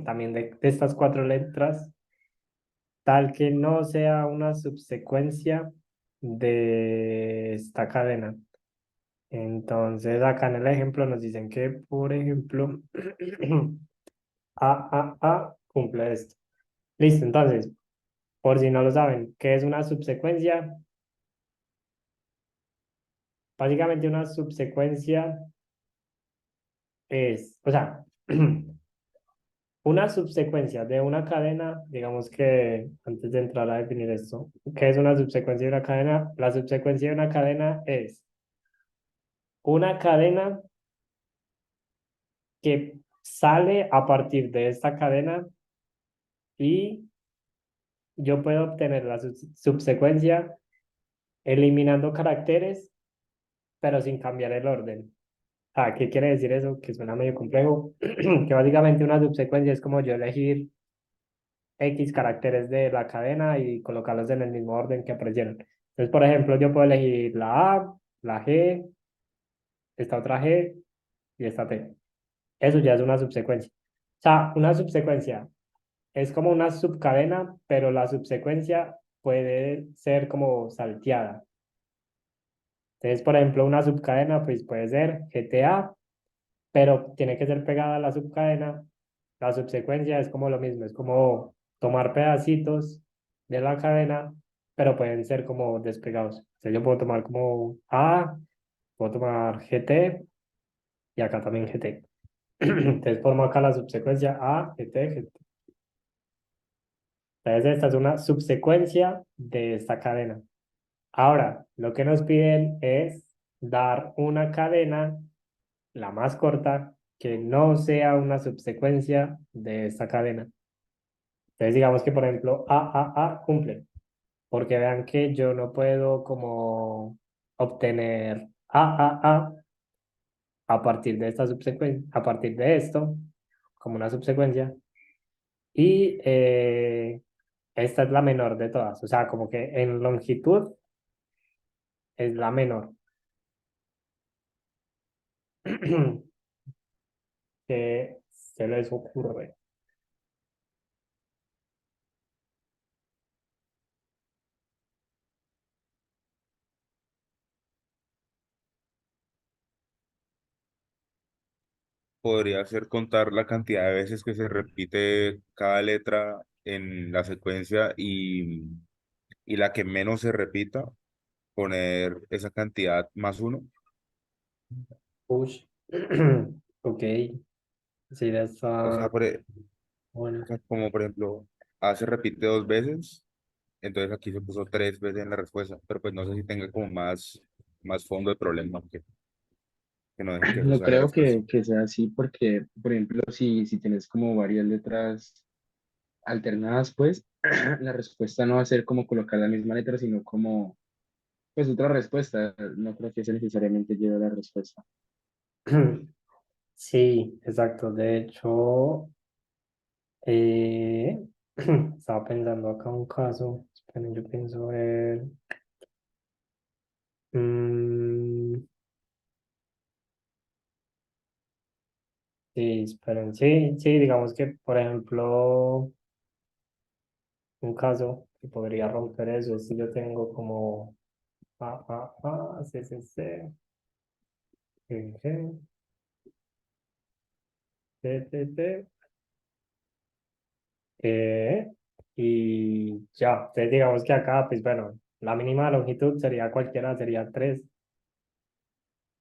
también de estas cuatro letras, tal que no sea una subsecuencia de esta cadena. Entonces, acá en el ejemplo nos dicen que, por ejemplo, A cumple esto. Listo, entonces, por si no lo saben, ¿qué es una subsecuencia? Básicamente una subsecuencia es, o sea, una subsecuencia de una cadena, digamos que antes de entrar a definir esto, ¿qué es una subsecuencia de una cadena? La subsecuencia de una cadena es una cadena que sale a partir de esta cadena y yo puedo obtener la subsecuencia eliminando caracteres, pero sin cambiar el orden. Ah, ¿qué quiere decir eso? Que suena medio complejo, que básicamente una subsecuencia es como yo elegir X caracteres de la cadena y colocarlos en el mismo orden que aparecieron. Entonces, por ejemplo, yo puedo elegir la A, la G, esta otra G y esta T. Eso ya es una subsecuencia. O sea, una subsecuencia es como una subcadena, pero la subsecuencia puede ser como salteada. Entonces, por ejemplo, una subcadena pues puede ser GTA, pero tiene que ser pegada a la subcadena. La subsecuencia es como lo mismo, es como tomar pedacitos de la cadena, pero pueden ser como despegados. Entonces yo puedo tomar como A, puedo tomar GT y acá también GT. Entonces formo acá la subsecuencia A, GT, GT. Entonces esta es una subsecuencia de esta cadena. Ahora, lo que nos piden es dar una cadena, la más corta, que no sea una subsecuencia de esta cadena. Entonces, digamos que, por ejemplo, A cumple, porque vean que yo no puedo como obtener a partir de esta subsecuencia, a partir de esto, como una subsecuencia, y esta es la menor de todas, o sea, como que en longitud es la menor. Que se les ocurre. Podría ser contar la cantidad de veces que se repite cada letra en la secuencia y la que menos se repita, poner esa cantidad más uno. Push. Ok, sí, O sea, está o bueno. sea, como por ejemplo, A se repite dos veces, entonces aquí se puso tres veces en la respuesta, pero pues no sé si tenga como más fondo de problema que no deje que eso No sea la creo respuesta. que sea así porque, por ejemplo, si tienes como varias letras alternadas, pues la respuesta no va a ser como colocar la misma letra, sino como, pues otra respuesta. No creo que eso necesariamente lleve a la respuesta. Sí, exacto. De hecho, eh, estaba pensando acá un caso. Esperen, yo pienso ver. mm, Sí, esperen, sí, sí, digamos que, por ejemplo, un caso que podría romper eso es si yo tengo como C, C, C, G, G, T, T, T, y ya, entonces digamos que acá, pues bueno, la mínima longitud sería cualquiera, sería 3.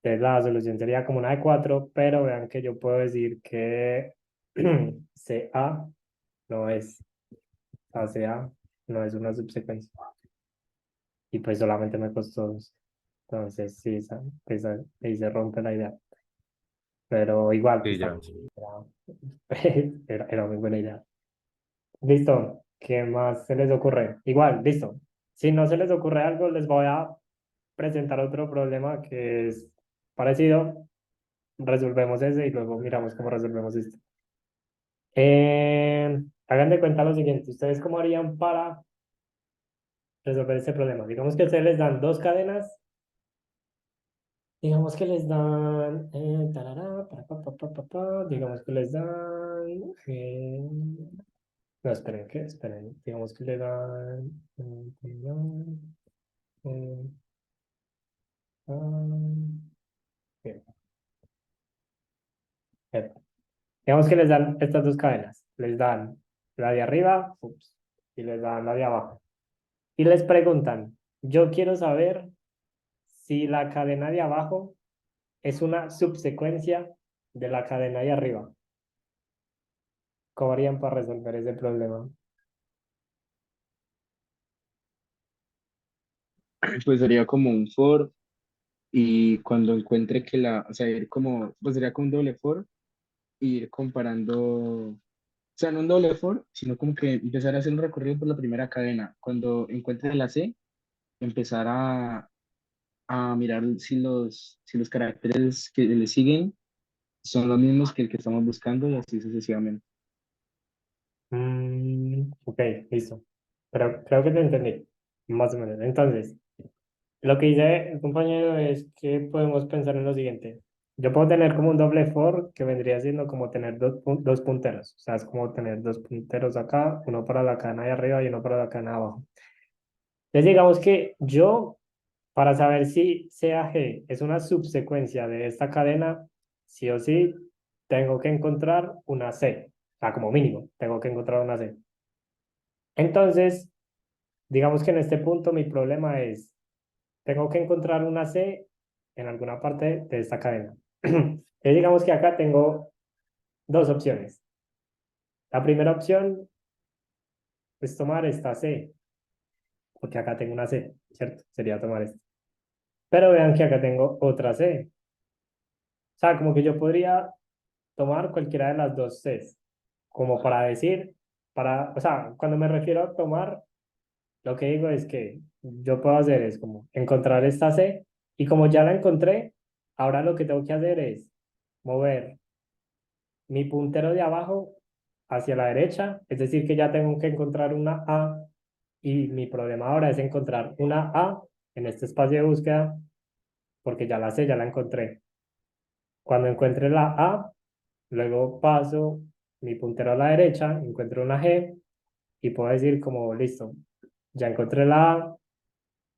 Entonces la solución sería como una de 4, pero vean que yo puedo decir que CA no es, CA no es una subsecuencia. Y pues solamente me costó 2. Entonces sí, pues, ahí se rompe la idea. Pero igual, Sí, pues ya. era muy buena idea. Listo, ¿qué más se les ocurre? Igual, listo. Si no se les ocurre algo, les voy a presentar otro problema que es parecido. Resolvemos ese y luego miramos cómo resolvemos esto. Hagan de cuenta lo siguiente. ¿Ustedes cómo harían para resolver este problema? Digamos que ustedes les dan dos cadenas. Digamos que les dan, tarará, digamos que les dan, no, esperen, ¿qué? Esperen, digamos que le dan, eh, bien, bien. Digamos que les dan estas dos cadenas, les dan la de arriba, ups, y les dan la de abajo. Y les preguntan, yo quiero saber si la cadena de abajo es una subsecuencia de la cadena de arriba. ¿Cómo harían para resolver ese problema? Pues sería como un for y cuando encuentre que o sea, ir como, pues sería como un doble for y ir comparando, o sea, no un doble for, sino como que empezar a hacer un recorrido por la primera cadena. Cuando encuentre la C, empezar a mirar si los caracteres que le siguen son los mismos que el que estamos buscando y así sucesivamente. Ok, listo. Pero creo que te entendí, más o menos. Entonces, lo que dice el compañero es que podemos pensar en lo siguiente. Yo puedo tener como un doble for que vendría siendo como tener dos punteros. O sea, es como tener dos punteros acá, uno para la cadena de arriba y uno para la cadena de abajo. Entonces, digamos que yo, para saber si CAG es una subsecuencia de esta cadena, sí o sí, tengo que encontrar una C. O sea, como mínimo, tengo que encontrar una C. Entonces, digamos que en este punto mi problema es, tengo que encontrar una C en alguna parte de esta cadena. Y digamos que acá tengo dos opciones. La primera opción es tomar esta C, porque acá tengo una C, ¿cierto? Sería tomar esta. Pero vean que acá tengo otra C. O sea, como que yo podría tomar cualquiera de las dos Cs, como para decir, o sea, cuando me refiero a tomar, lo que digo es que yo puedo hacer es como encontrar esta C y como ya la encontré, ahora lo que tengo que hacer es mover mi puntero de abajo hacia la derecha, es decir, que ya tengo que encontrar una A y mi problema ahora es encontrar una A en este espacio de búsqueda porque ya la sé, ya la encontré. Cuando encuentre la A, luego paso mi puntero a la derecha, encuentro una G y puedo decir como, listo, ya encontré la A,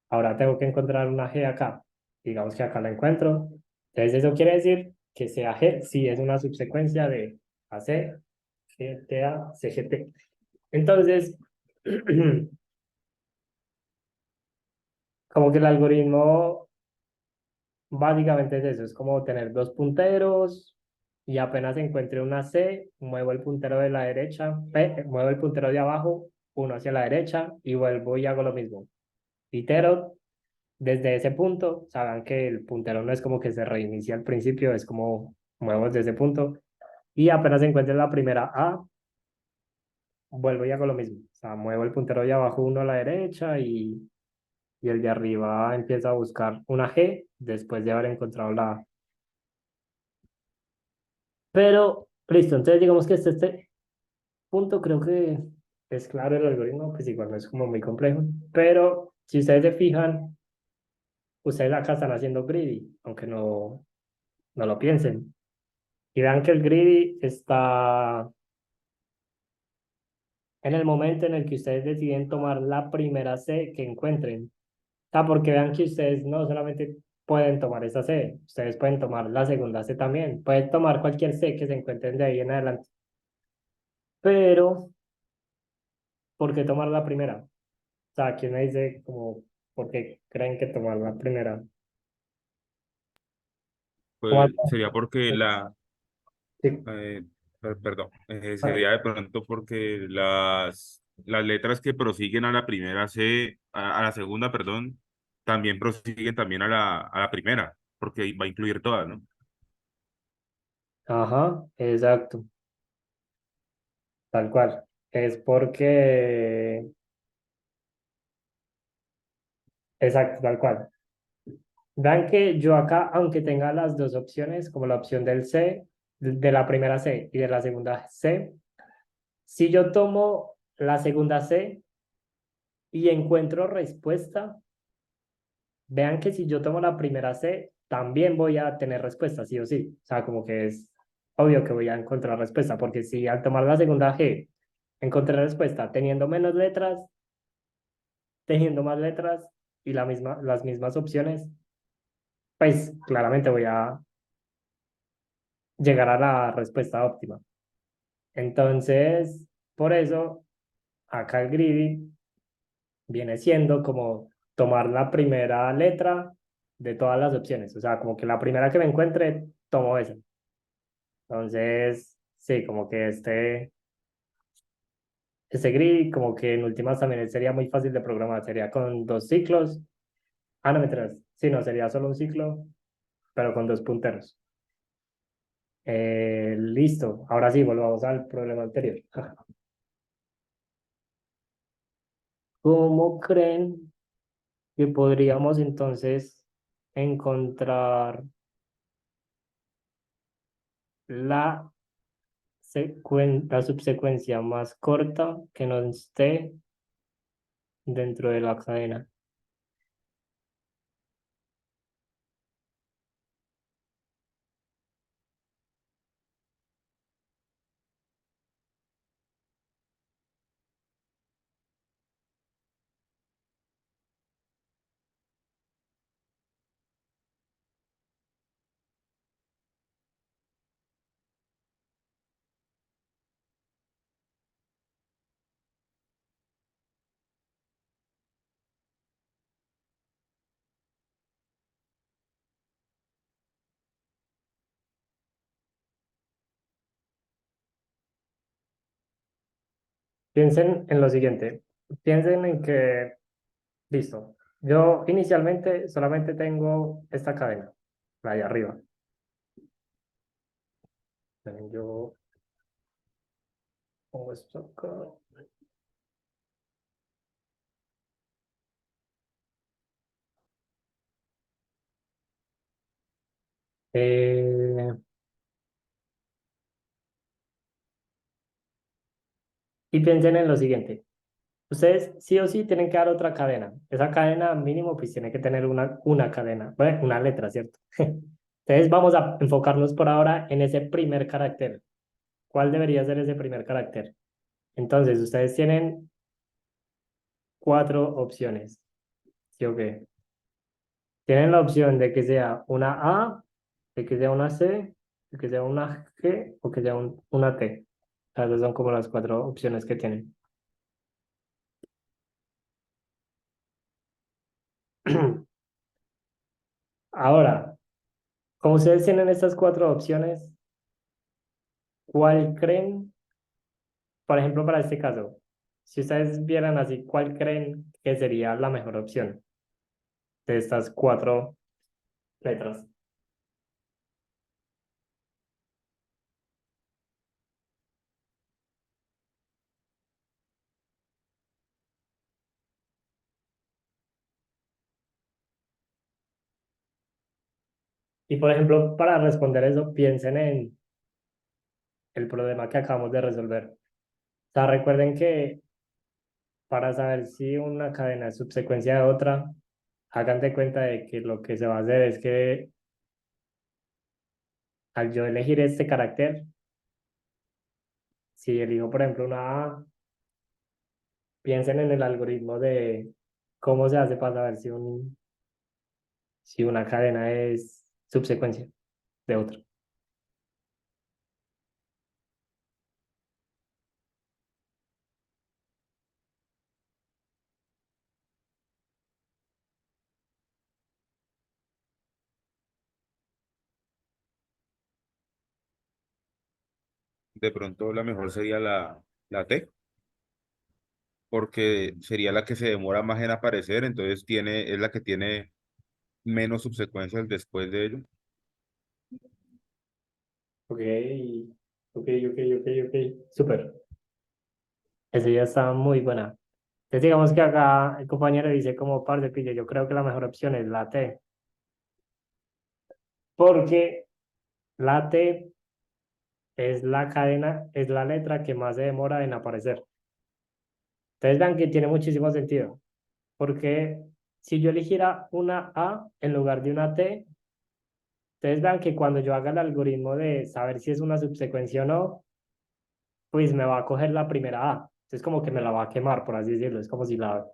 ahora tengo que encontrar una G acá. Digamos que acá la encuentro. Entonces eso quiere decir que sea G sí es una subsecuencia de AC, GTA, CGT. Entonces, como que el algoritmo básicamente es eso, es como tener dos punteros y apenas encuentre una C, muevo el puntero de la derecha, muevo el puntero de abajo, uno hacia la derecha y vuelvo y hago lo mismo. Itero desde ese punto, saben que el puntero no es como que se reinicia al principio, es como muevo desde ese punto y apenas encuentre la primera A, vuelvo y hago lo mismo. O sea, muevo el puntero de abajo uno a la derecha y el de arriba empieza a buscar una G después de haber encontrado la A. Pero, listo, entonces digamos que este punto creo que es claro el algoritmo, pues igual no es como muy complejo, pero si ustedes se fijan, ustedes acá están haciendo greedy, aunque no lo piensen. Y vean que el greedy está en el momento en el que ustedes deciden tomar la primera C que encuentren. Porque vean que ustedes no solamente pueden tomar esa C, ustedes pueden tomar la segunda C también. Pueden tomar cualquier C que se encuentren de ahí en adelante. Pero, ¿por qué tomar la primera? O sea, ¿quién me dice como, por qué creen que tomar la primera? ¿Cómo Pues sería porque sí, perdón, ah, sería de pronto porque las letras que prosiguen a la primera C, a la segunda, perdón, también prosiguen también a la primera, porque va a incluir todas, ¿no? ajá, exacto, tal cual. Es porque, exacto, tal cual. Vean que yo acá, aunque tenga las dos opciones, como la opción del C, de la primera C y de la segunda C, si yo tomo la segunda C y encuentro respuesta, vean que si yo tomo la primera C, también voy a tener respuesta, sí o sí. O sea, como que es obvio que voy a encontrar respuesta, porque si al tomar la segunda G encontré respuesta teniendo menos letras, teniendo más letras y las mismas opciones, pues claramente voy a llegar a la respuesta óptima. Entonces, por eso, acá el greedy viene siendo como tomar la primera letra de todas las opciones. O sea, como que la primera que me encuentre, tomo esa. Entonces, sí, como que este greedy, como que en últimas también sería muy fácil de programar. Sería con dos ciclos. Ah, no, me sí, no, sería solo un ciclo, pero con dos punteros. Listo. Ahora sí, volvamos al problema anterior. ¿Cómo creen que podríamos entonces encontrar la, la subsecuencia más corta que nos esté dentro de la cadena? Piensen en lo siguiente. Piensen en que, listo, yo inicialmente solamente tengo esta cadena, la de arriba. Yo pongo esto acá. Eh, y piensen en lo siguiente. Ustedes sí o sí tienen que dar otra cadena. Esa cadena mínimo pues tiene que tener una cadena, bueno, una letra, ¿cierto? Entonces vamos a enfocarnos por ahora en ese primer carácter. ¿Cuál debería ser ese primer carácter? Entonces ustedes tienen cuatro opciones. ¿Sí o qué? Tienen la opción de que sea una A, de que sea una C, de que sea una G o que sea una T. O sea, esas son como las cuatro opciones que tienen. Ahora, como ustedes tienen estas cuatro opciones, ¿cuál creen, por ejemplo, para este caso, si ustedes vieran así, cuál creen que sería la mejor opción de estas cuatro letras? Y, por ejemplo, para responder eso, piensen en el problema que acabamos de resolver. O sea, recuerden que para saber si una cadena es subsecuencia de otra, hagan de cuenta de que lo que se va a hacer es que al yo elegir este carácter, si elijo, por ejemplo, una A, piensen en el algoritmo de cómo se hace para saber si una cadena es subsecuencia de otra. De pronto la mejor sería la T, porque sería la que se demora más en aparecer, entonces es la que tiene menos subsecuencias después de ello. Ok, ok, súper. Esa ya está muy buena. Entonces digamos que acá el compañero dice como par de pille, yo creo que la mejor opción es la T, porque la T es la cadena, es la letra que más se demora en aparecer. Entonces vean que tiene muchísimo sentido, porque si yo eligiera una A en lugar de una T, entonces vean que cuando yo haga el algoritmo de saber si es una subsecuencia o no, pues me va a coger la primera A. Entonces como que me la va a quemar, por así decirlo, es como si la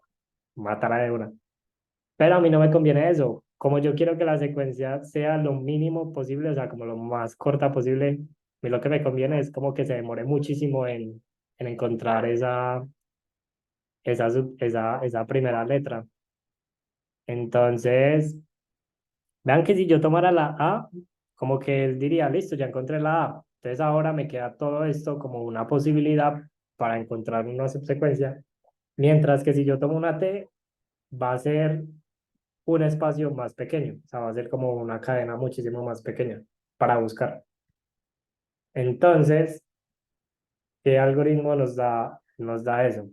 matara de una. Pero a mí no me conviene eso. Como yo quiero que la secuencia sea lo mínimo posible, o sea, como lo más corta posible, a mí lo que me conviene es como que se demore muchísimo en encontrar esa primera letra. Entonces, vean que si yo tomara la A, como que él diría, listo, ya encontré la A. Entonces ahora me queda todo esto como una posibilidad para encontrar una subsecuencia. Mientras que si yo tomo una T, va a ser un espacio más pequeño, o sea, va a ser como una cadena muchísimo más pequeña para buscar. Entonces, ¿qué algoritmo nos da eso? O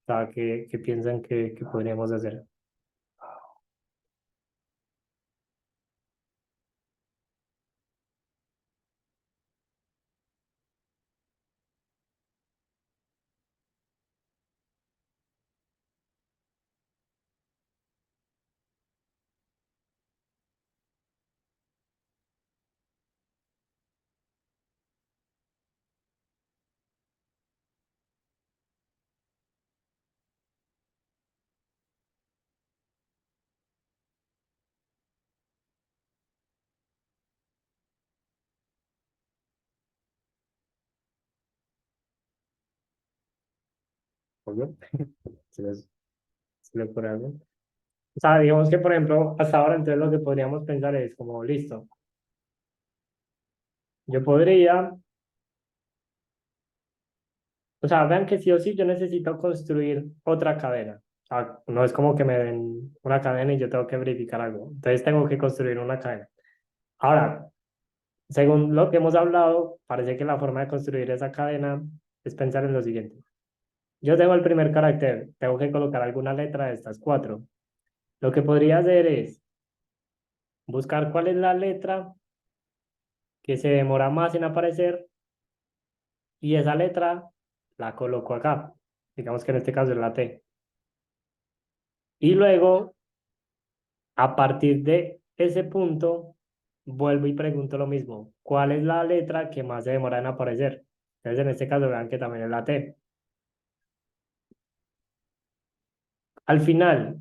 sea, ¿qué piensan que podríamos hacer? ¿Algo? ¿Se le ocurre algo? O sea, digamos que, por ejemplo, hasta ahora entonces lo que podríamos pensar es como, listo, yo podría, o sea, vean que sí o sí yo necesito construir otra cadena. O sea, no es como que me den una cadena y yo tengo que verificar algo. Entonces tengo que construir una cadena. Ahora, según lo que hemos hablado, parece que la forma de construir esa cadena es pensar en lo siguiente. Yo tengo el primer carácter, tengo que colocar alguna letra de estas cuatro. Lo que podría hacer es buscar cuál es la letra que se demora más en aparecer y esa letra la coloco acá. Digamos que en este caso es la T. Y luego, a partir de ese punto, vuelvo y pregunto lo mismo. ¿Cuál es la letra que más se demora en aparecer? Entonces, en este caso, vean que también es la T. Al final,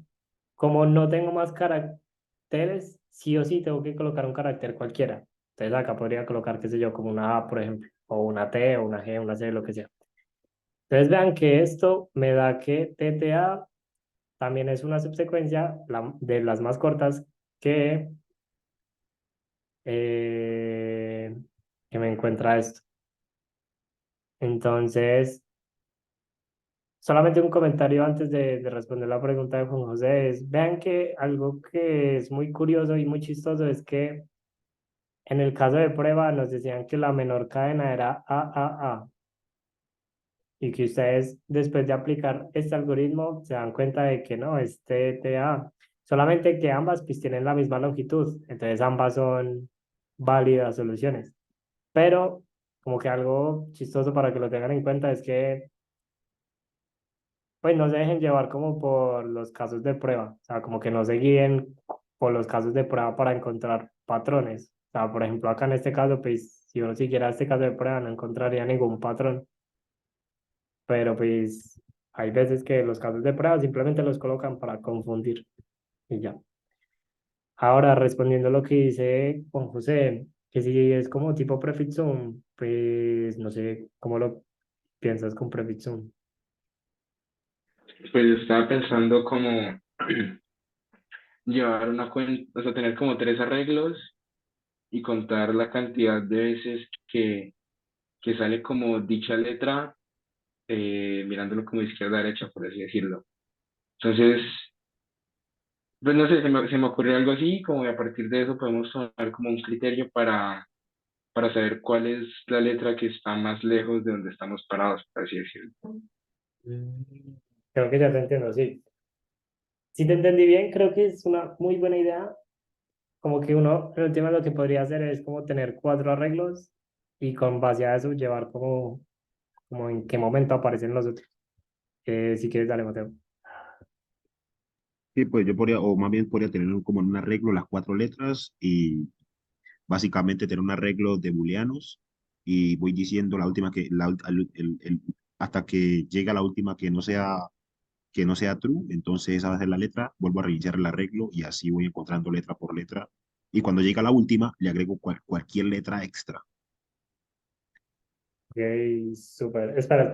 como no tengo más caracteres, sí o sí tengo que colocar un carácter cualquiera. Entonces acá podría colocar, qué sé yo, como una A, por ejemplo, o una T, o una G, una C, lo que sea. Entonces vean que esto me da que TTA también es una subsecuencia de las más cortas que, eh, que me encuentra esto. Entonces, solamente un comentario antes de responder la pregunta de Juan José es, vean que algo que es muy curioso y muy chistoso es que en el caso de prueba nos decían que la menor cadena era AAA y que ustedes después de aplicar este algoritmo se dan cuenta de que no, es TTA. Solamente que ambas pues tienen la misma longitud, entonces ambas son válidas soluciones. Pero como que algo chistoso para que lo tengan en cuenta es que pues no se dejen llevar como por los casos de prueba, o sea, como que no se guíen por los casos de prueba para encontrar patrones. sea, por ejemplo, acá en este caso, pues si uno siguiera este caso de prueba no encontraría ningún patrón, pero pues hay veces que los casos de prueba simplemente los colocan para confundir y ya. Ahora, respondiendo a lo que dice Juan José, que si es como tipo prefix sum, pues no sé cómo lo piensas con prefix sum. Pues yo estaba pensando como llevar una cuenta, o sea, tener como tres arreglos y contar la cantidad de veces que sale como dicha letra, mirándolo como izquierda a derecha, por así decirlo. Entonces, pues no sé, se me ocurrió algo así, como y a partir de eso podemos tomar como un criterio para saber cuál es la letra que está más lejos de donde estamos parados, por así decirlo. Mm, Creo que ya te entiendo, sí. Si te entendí bien, creo que es una muy buena idea. Como que uno, el tema lo que podría hacer es como tener cuatro arreglos y con base a eso llevar como en qué momento aparecen los otros. Si quieres, dale, Mateo. Sí, pues yo podría, o más bien podría tener como en un arreglo las cuatro letras y básicamente tener un arreglo de booleanos y voy diciendo la última hasta que llega la última que no sea true, entonces esa va a ser la letra, vuelvo a reiniciar el arreglo y así voy encontrando letra por letra. Y cuando llega la última, le agrego cualquier letra extra. Ok, súper. Espera,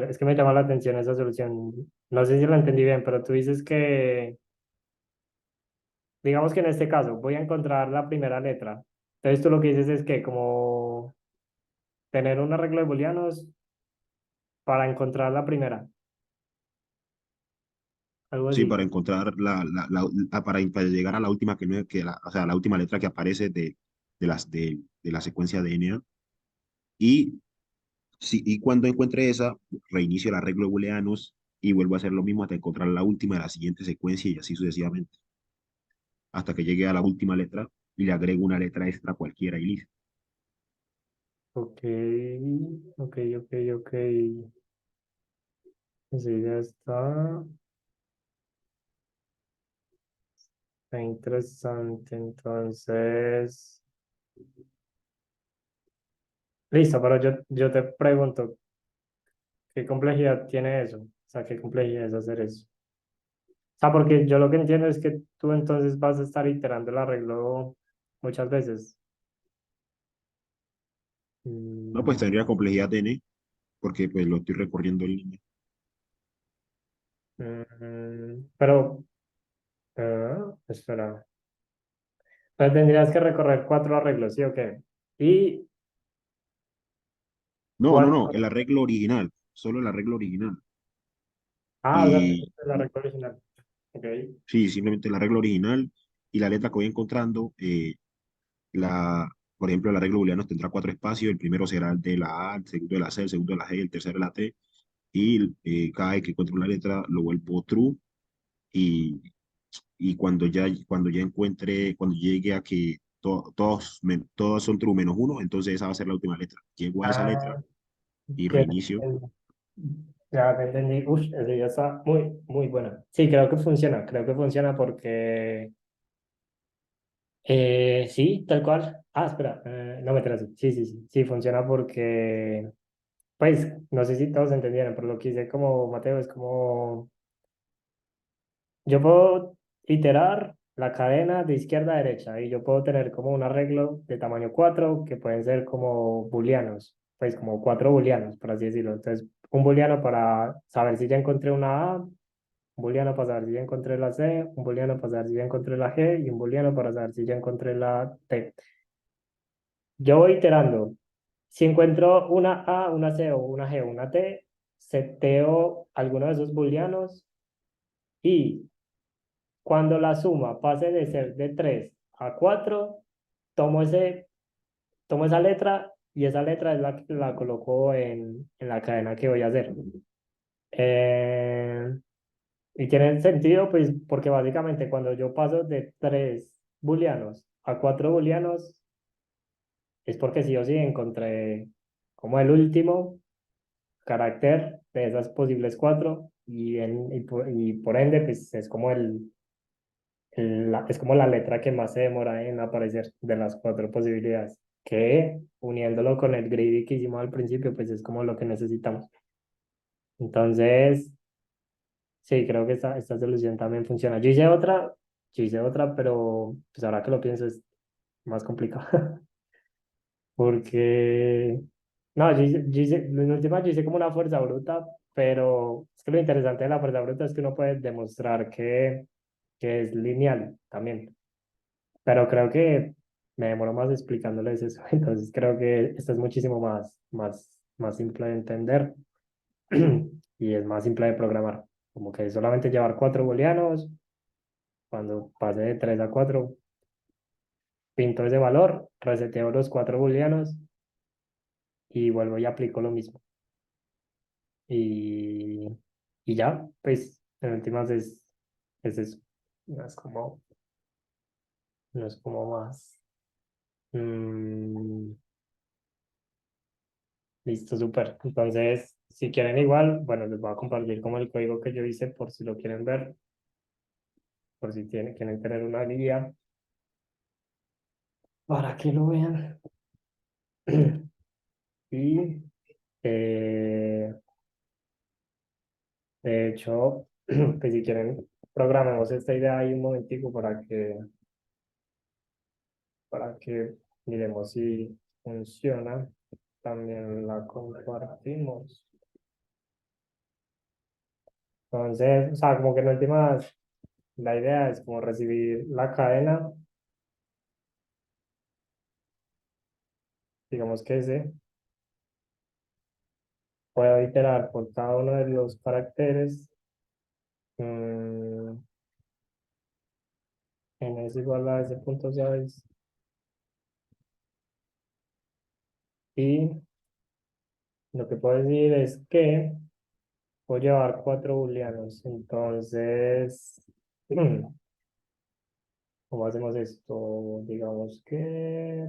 es que me llama la atención esa solución. No sé si la entendí bien, pero tú dices que, digamos que en este caso, voy a encontrar la primera letra. Entonces tú lo que dices es que como tener un arreglo de booleanos para encontrar la primera, algo Sí, así. para encontrar para llegar a la última o sea, la última letra que aparece de la secuencia de DNA. Y, y cuando encuentre esa, reinicio el arreglo de booleanos y vuelvo a hacer lo mismo hasta encontrar la última de la siguiente secuencia y así sucesivamente, hasta que llegue a la última letra y le agrego una letra extra cualquiera y listo. Ok, ok. Sí, ya está. Está interesante. Entonces, listo, pero yo te pregunto, ¿qué complejidad tiene eso? O sea, ¿qué complejidad es hacer eso? O sea, porque yo lo que entiendo es que tú entonces vas a estar iterando el arreglo muchas veces. No, pues Mm, tendría complejidad n, porque pues lo estoy recorriendo en línea. pero, espera. Entonces tendrías que recorrer cuatro arreglos, ¿sí o qué? Y No, cuatro. el arreglo original, solo el arreglo original. O sea, Y el arreglo original. Ok. sí, simplemente el arreglo original y la letra que voy encontrando, por ejemplo, el arreglo booleano tendrá cuatro espacios, el primero será el de la A, el segundo de la C, el segundo de la G, el tercero de la T, y cada vez que encuentro una letra lo vuelvo true, y, y cuando llegue a que todos son true menos uno, entonces esa va a ser la última letra. Llego a esa letra Ah, y ya reinicio. te entendí. Uf, eso ya está muy buena. Sí, creo que funciona porque, sí, tal cual. Espera, no me traes. Sí, funciona porque, pues, no sé si todos entendieron, pero lo que hice como Mateo es como, yo puedo iterar la cadena de izquierda a derecha y yo puedo tener como un arreglo de tamaño 4 que pueden ser como booleanos, pues como cuatro booleanos, por así decirlo. Entonces, un booleano para saber si ya encontré una A, un booleano para saber si ya encontré la C, un booleano para saber si ya encontré la G y un booleano para saber si ya encontré la T. Yo voy iterando. Si encuentro una A, una C o una G o una T, seteo alguno de esos booleanos y cuando la suma pase de ser de 3 a 4 tomo, tomo esa letra y esa letra es la que la coloco en la cadena que voy a hacer. Eh, y tiene sentido, pues, porque básicamente cuando yo paso de 3 booleanos a 4 booleanos, es porque sí o sí encontré como el último carácter de esas posibles 4 y por ende, pues, es como es como la letra que más se demora en aparecer de las cuatro posibilidades, que uniéndolo con el greedy que hicimos al principio, pues es como lo que necesitamos. Entonces, sí, creo que esta solución también funciona. Yo hice otra, pero pues ahora que lo pienso es más complicado. Porque, no, en última yo hice como una fuerza bruta, pero es que lo interesante de la fuerza bruta es que uno puede demostrar que es lineal también. Pero creo que me demoro más explicándoles eso. Entonces creo que esto es muchísimo más simple de entender y es más simple de programar. Como que solamente llevar cuatro booleanos, cuando pase de 3 a 4 pinto ese valor, reseteo los cuatro booleanos y vuelvo y aplico lo mismo. Y, y ya, pues en últimas es eso. No es como, no es como más. Mm, listo, súper. Entonces, si quieren igual, bueno, les voy a compartir como el código que yo hice por si lo quieren ver, por si quieren tener una guía para que lo vean. Y eh, de hecho, pues si quieren, programemos esta idea ahí un momentico para que miremos si funciona. También la compartimos. Entonces, o sea, como que en últimas, la idea es como recibir la cadena, digamos que ese, puedo iterar por cada uno de los caracteres. mm, n es igual a ese punto 6 y lo que puedo decir es que voy a llevar cuatro booleanos. Entonces, ¿cómo hacemos esto? Digamos que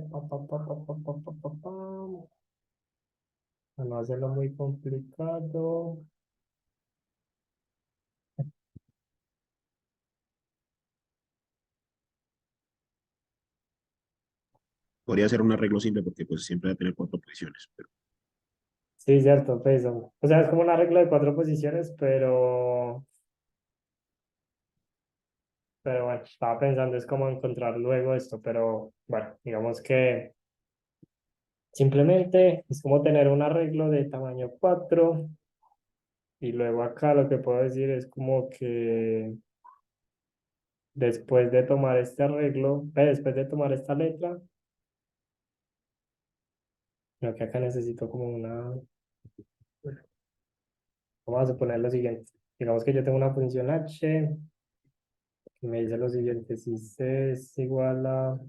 para no hacerlo muy complicado. Podría ser un arreglo simple porque pues siempre va a tener cuatro posiciones, pero Sí, cierto, pues, o sea, es como una regla de cuatro posiciones, pero bueno, estaba pensando es cómo encontrar luego esto, pero bueno, digamos que simplemente es como tener un arreglo de tamaño 4 y luego acá lo que puedo decir es como que después de tomar este arreglo, después de tomar esta letra, creo que acá necesito como vamos a suponer lo siguiente, digamos que yo tengo una función h que me dice lo siguiente, si c es igual a,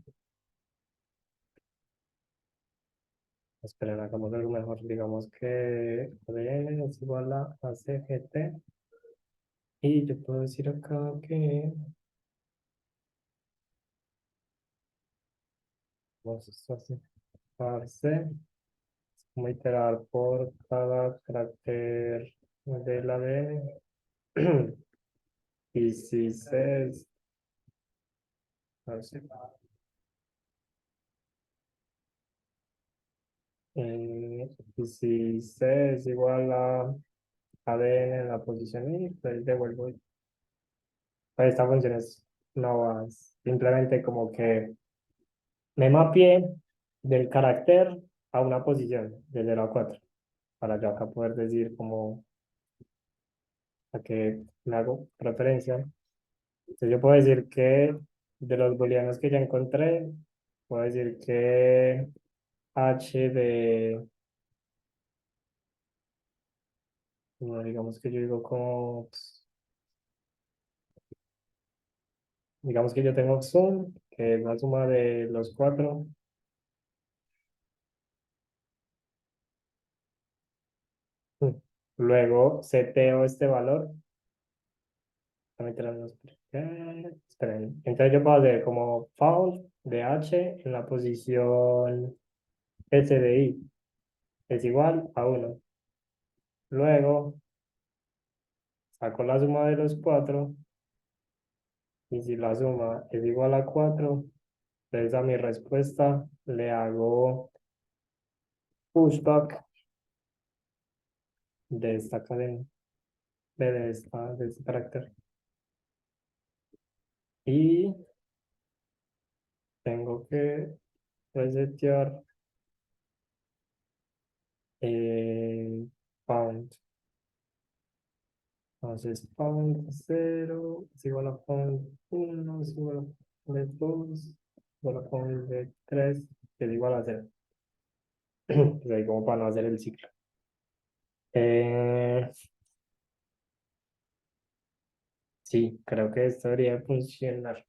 esperen, hagamos algo mejor, digamos que ADN es igual a CGT y yo puedo decir acá que, vamos a aceptarse, como iterar por cada carácter del ADN. Y si C es, no sé, y si C es igual a ADN en la posición Y, pues devuelvo. Pues esta función es, no es simplemente como que me mapeé del carácter a una posición de 0 a 4 para yo acá poder decir como a qué me hago referencia. Entonces yo puedo decir que de los booleanos que ya encontré, puedo decir que h de, no, digamos que yo digo como, digamos que yo tengo sum, que es la suma de los cuatro. Luego seteo este valor. Esperen. Entonces yo puedo hacer como found de h en la posición s de i es igual a 1. Luego saco la suma de los cuatro Y si la suma es igual a 4, entonces a mi respuesta le hago pushback de esta cadena, de este carácter. Y tengo que resetear pound. Entonces, pound 0 es igual a pound 1, es igual a pound 2, es igual a pound 3, es igual a 0. Pues ahí como para no hacer el ciclo. Sí, creo que esto debería funcionar.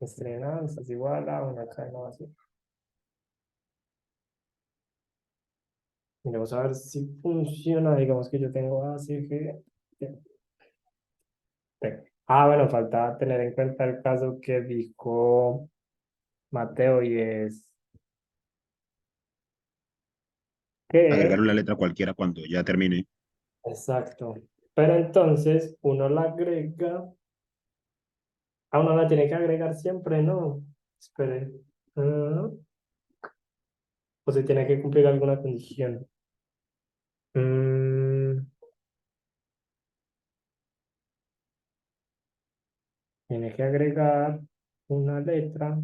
Estrenado, esto es igual a una cadena vacía. Vamos a ver si funciona. Digamos que yo tengo A, C, G, T. Ah, bueno, falta tener en cuenta el caso que dijo Mateo y es Agregar que, una letra cualquiera cuando ya termine. exacto. Pero entonces uno la agrega, uno la tiene que agregar siempre, ¿no? Espere. Ah, o se tiene que cumplir alguna condición. Mm, tiene que agregar una letra.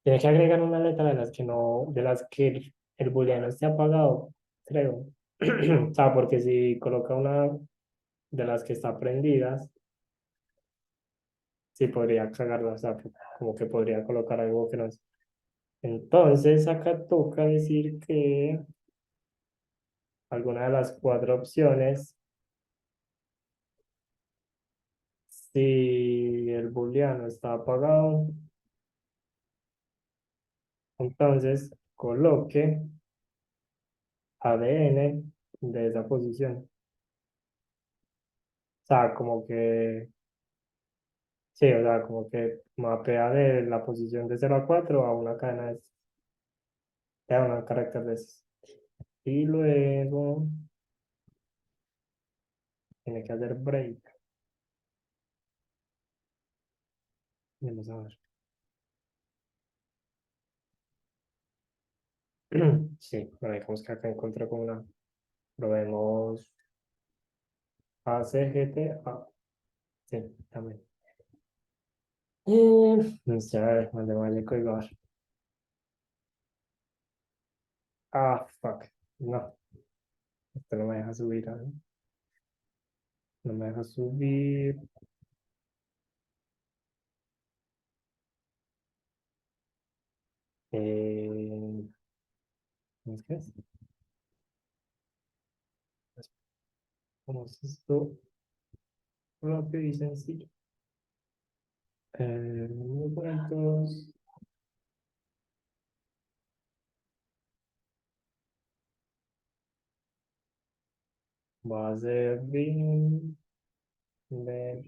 Tiene que agregar una letra de las que no, de las que el booleano esté apagado, creo. O sea, porque si coloca una de las que está prendidas, sí podría cagarla, o sea, como que podría colocar algo que no es. Entonces, acá toca decir que alguna de las cuatro opciones, si el booleano está apagado, entonces coloque ADN de esa posición. O sea, como que, sí, o sea, como que mapea de la posición de 0 a 4 a una cadena de un carácter de esos. Y luego tiene que hacer break. Vamos a ver. Sí, bueno, digamos que acá encontré como una. Probemos ACGTA. Sí, también. No sé, a ver, matemático igual. Ah, fuck. No, esto no me deja subir. ¿No? No me deja subir. Eh, ¿Cómo es que es? ¿Cómo es esto? Rápido y sencillo. Documentos. Va a ser bin de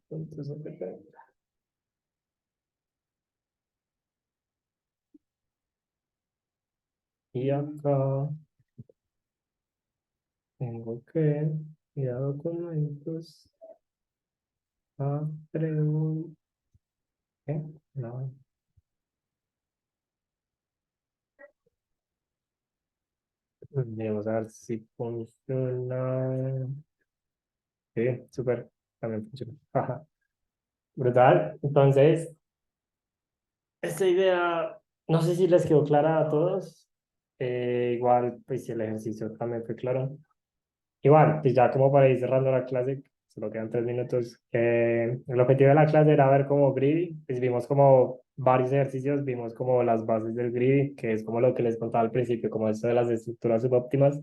puntos OPP. Y acá tengo que ir a documentos. Atribuir. ¿Qué? No. Vamos a ver si funciona. Sí, súper. También funciona. Ajá. Brutal. Entonces, esta idea, no sé si les quedó clara a todos. Igual, pues si el ejercicio también fue claro. Igual, pues ya como para ir cerrando la clase, solo quedan 3 minutos. El objetivo de la clase era ver como greedy, pues vimos como varios ejercicios, vimos como las bases del greedy, que es como lo que les contaba al principio, como esto de las estructuras subóptimas.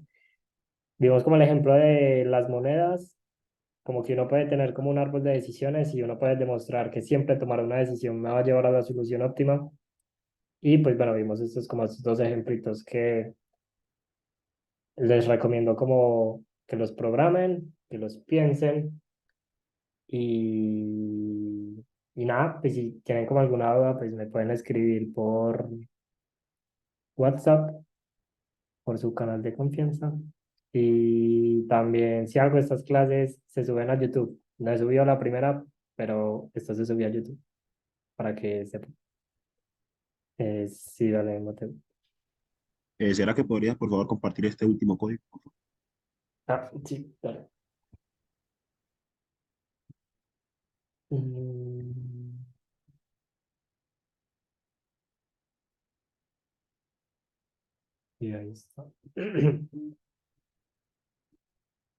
Vimos como el ejemplo de las monedas, como que uno puede tener como un árbol de decisiones y uno puede demostrar que siempre tomar una decisión me va a llevar a la solución óptima. Y pues bueno, vimos estos como estos dos ejemplitos que les recomiendo como que los programen, que los piensen y nada, pues si tienen como alguna duda, pues me pueden escribir por WhatsApp, por su canal de confianza. Y también si hago estas clases, se suben a YouTube. No he subido la primera, pero esta se subió a YouTube para que sepan. Sí, dale, Mateo. ¿Será que podrías, por favor, compartir este último código? Ah, sí, dale. Mm, y ahí está.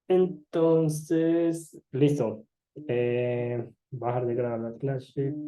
Entonces, listo. Bajar de grabar la clase.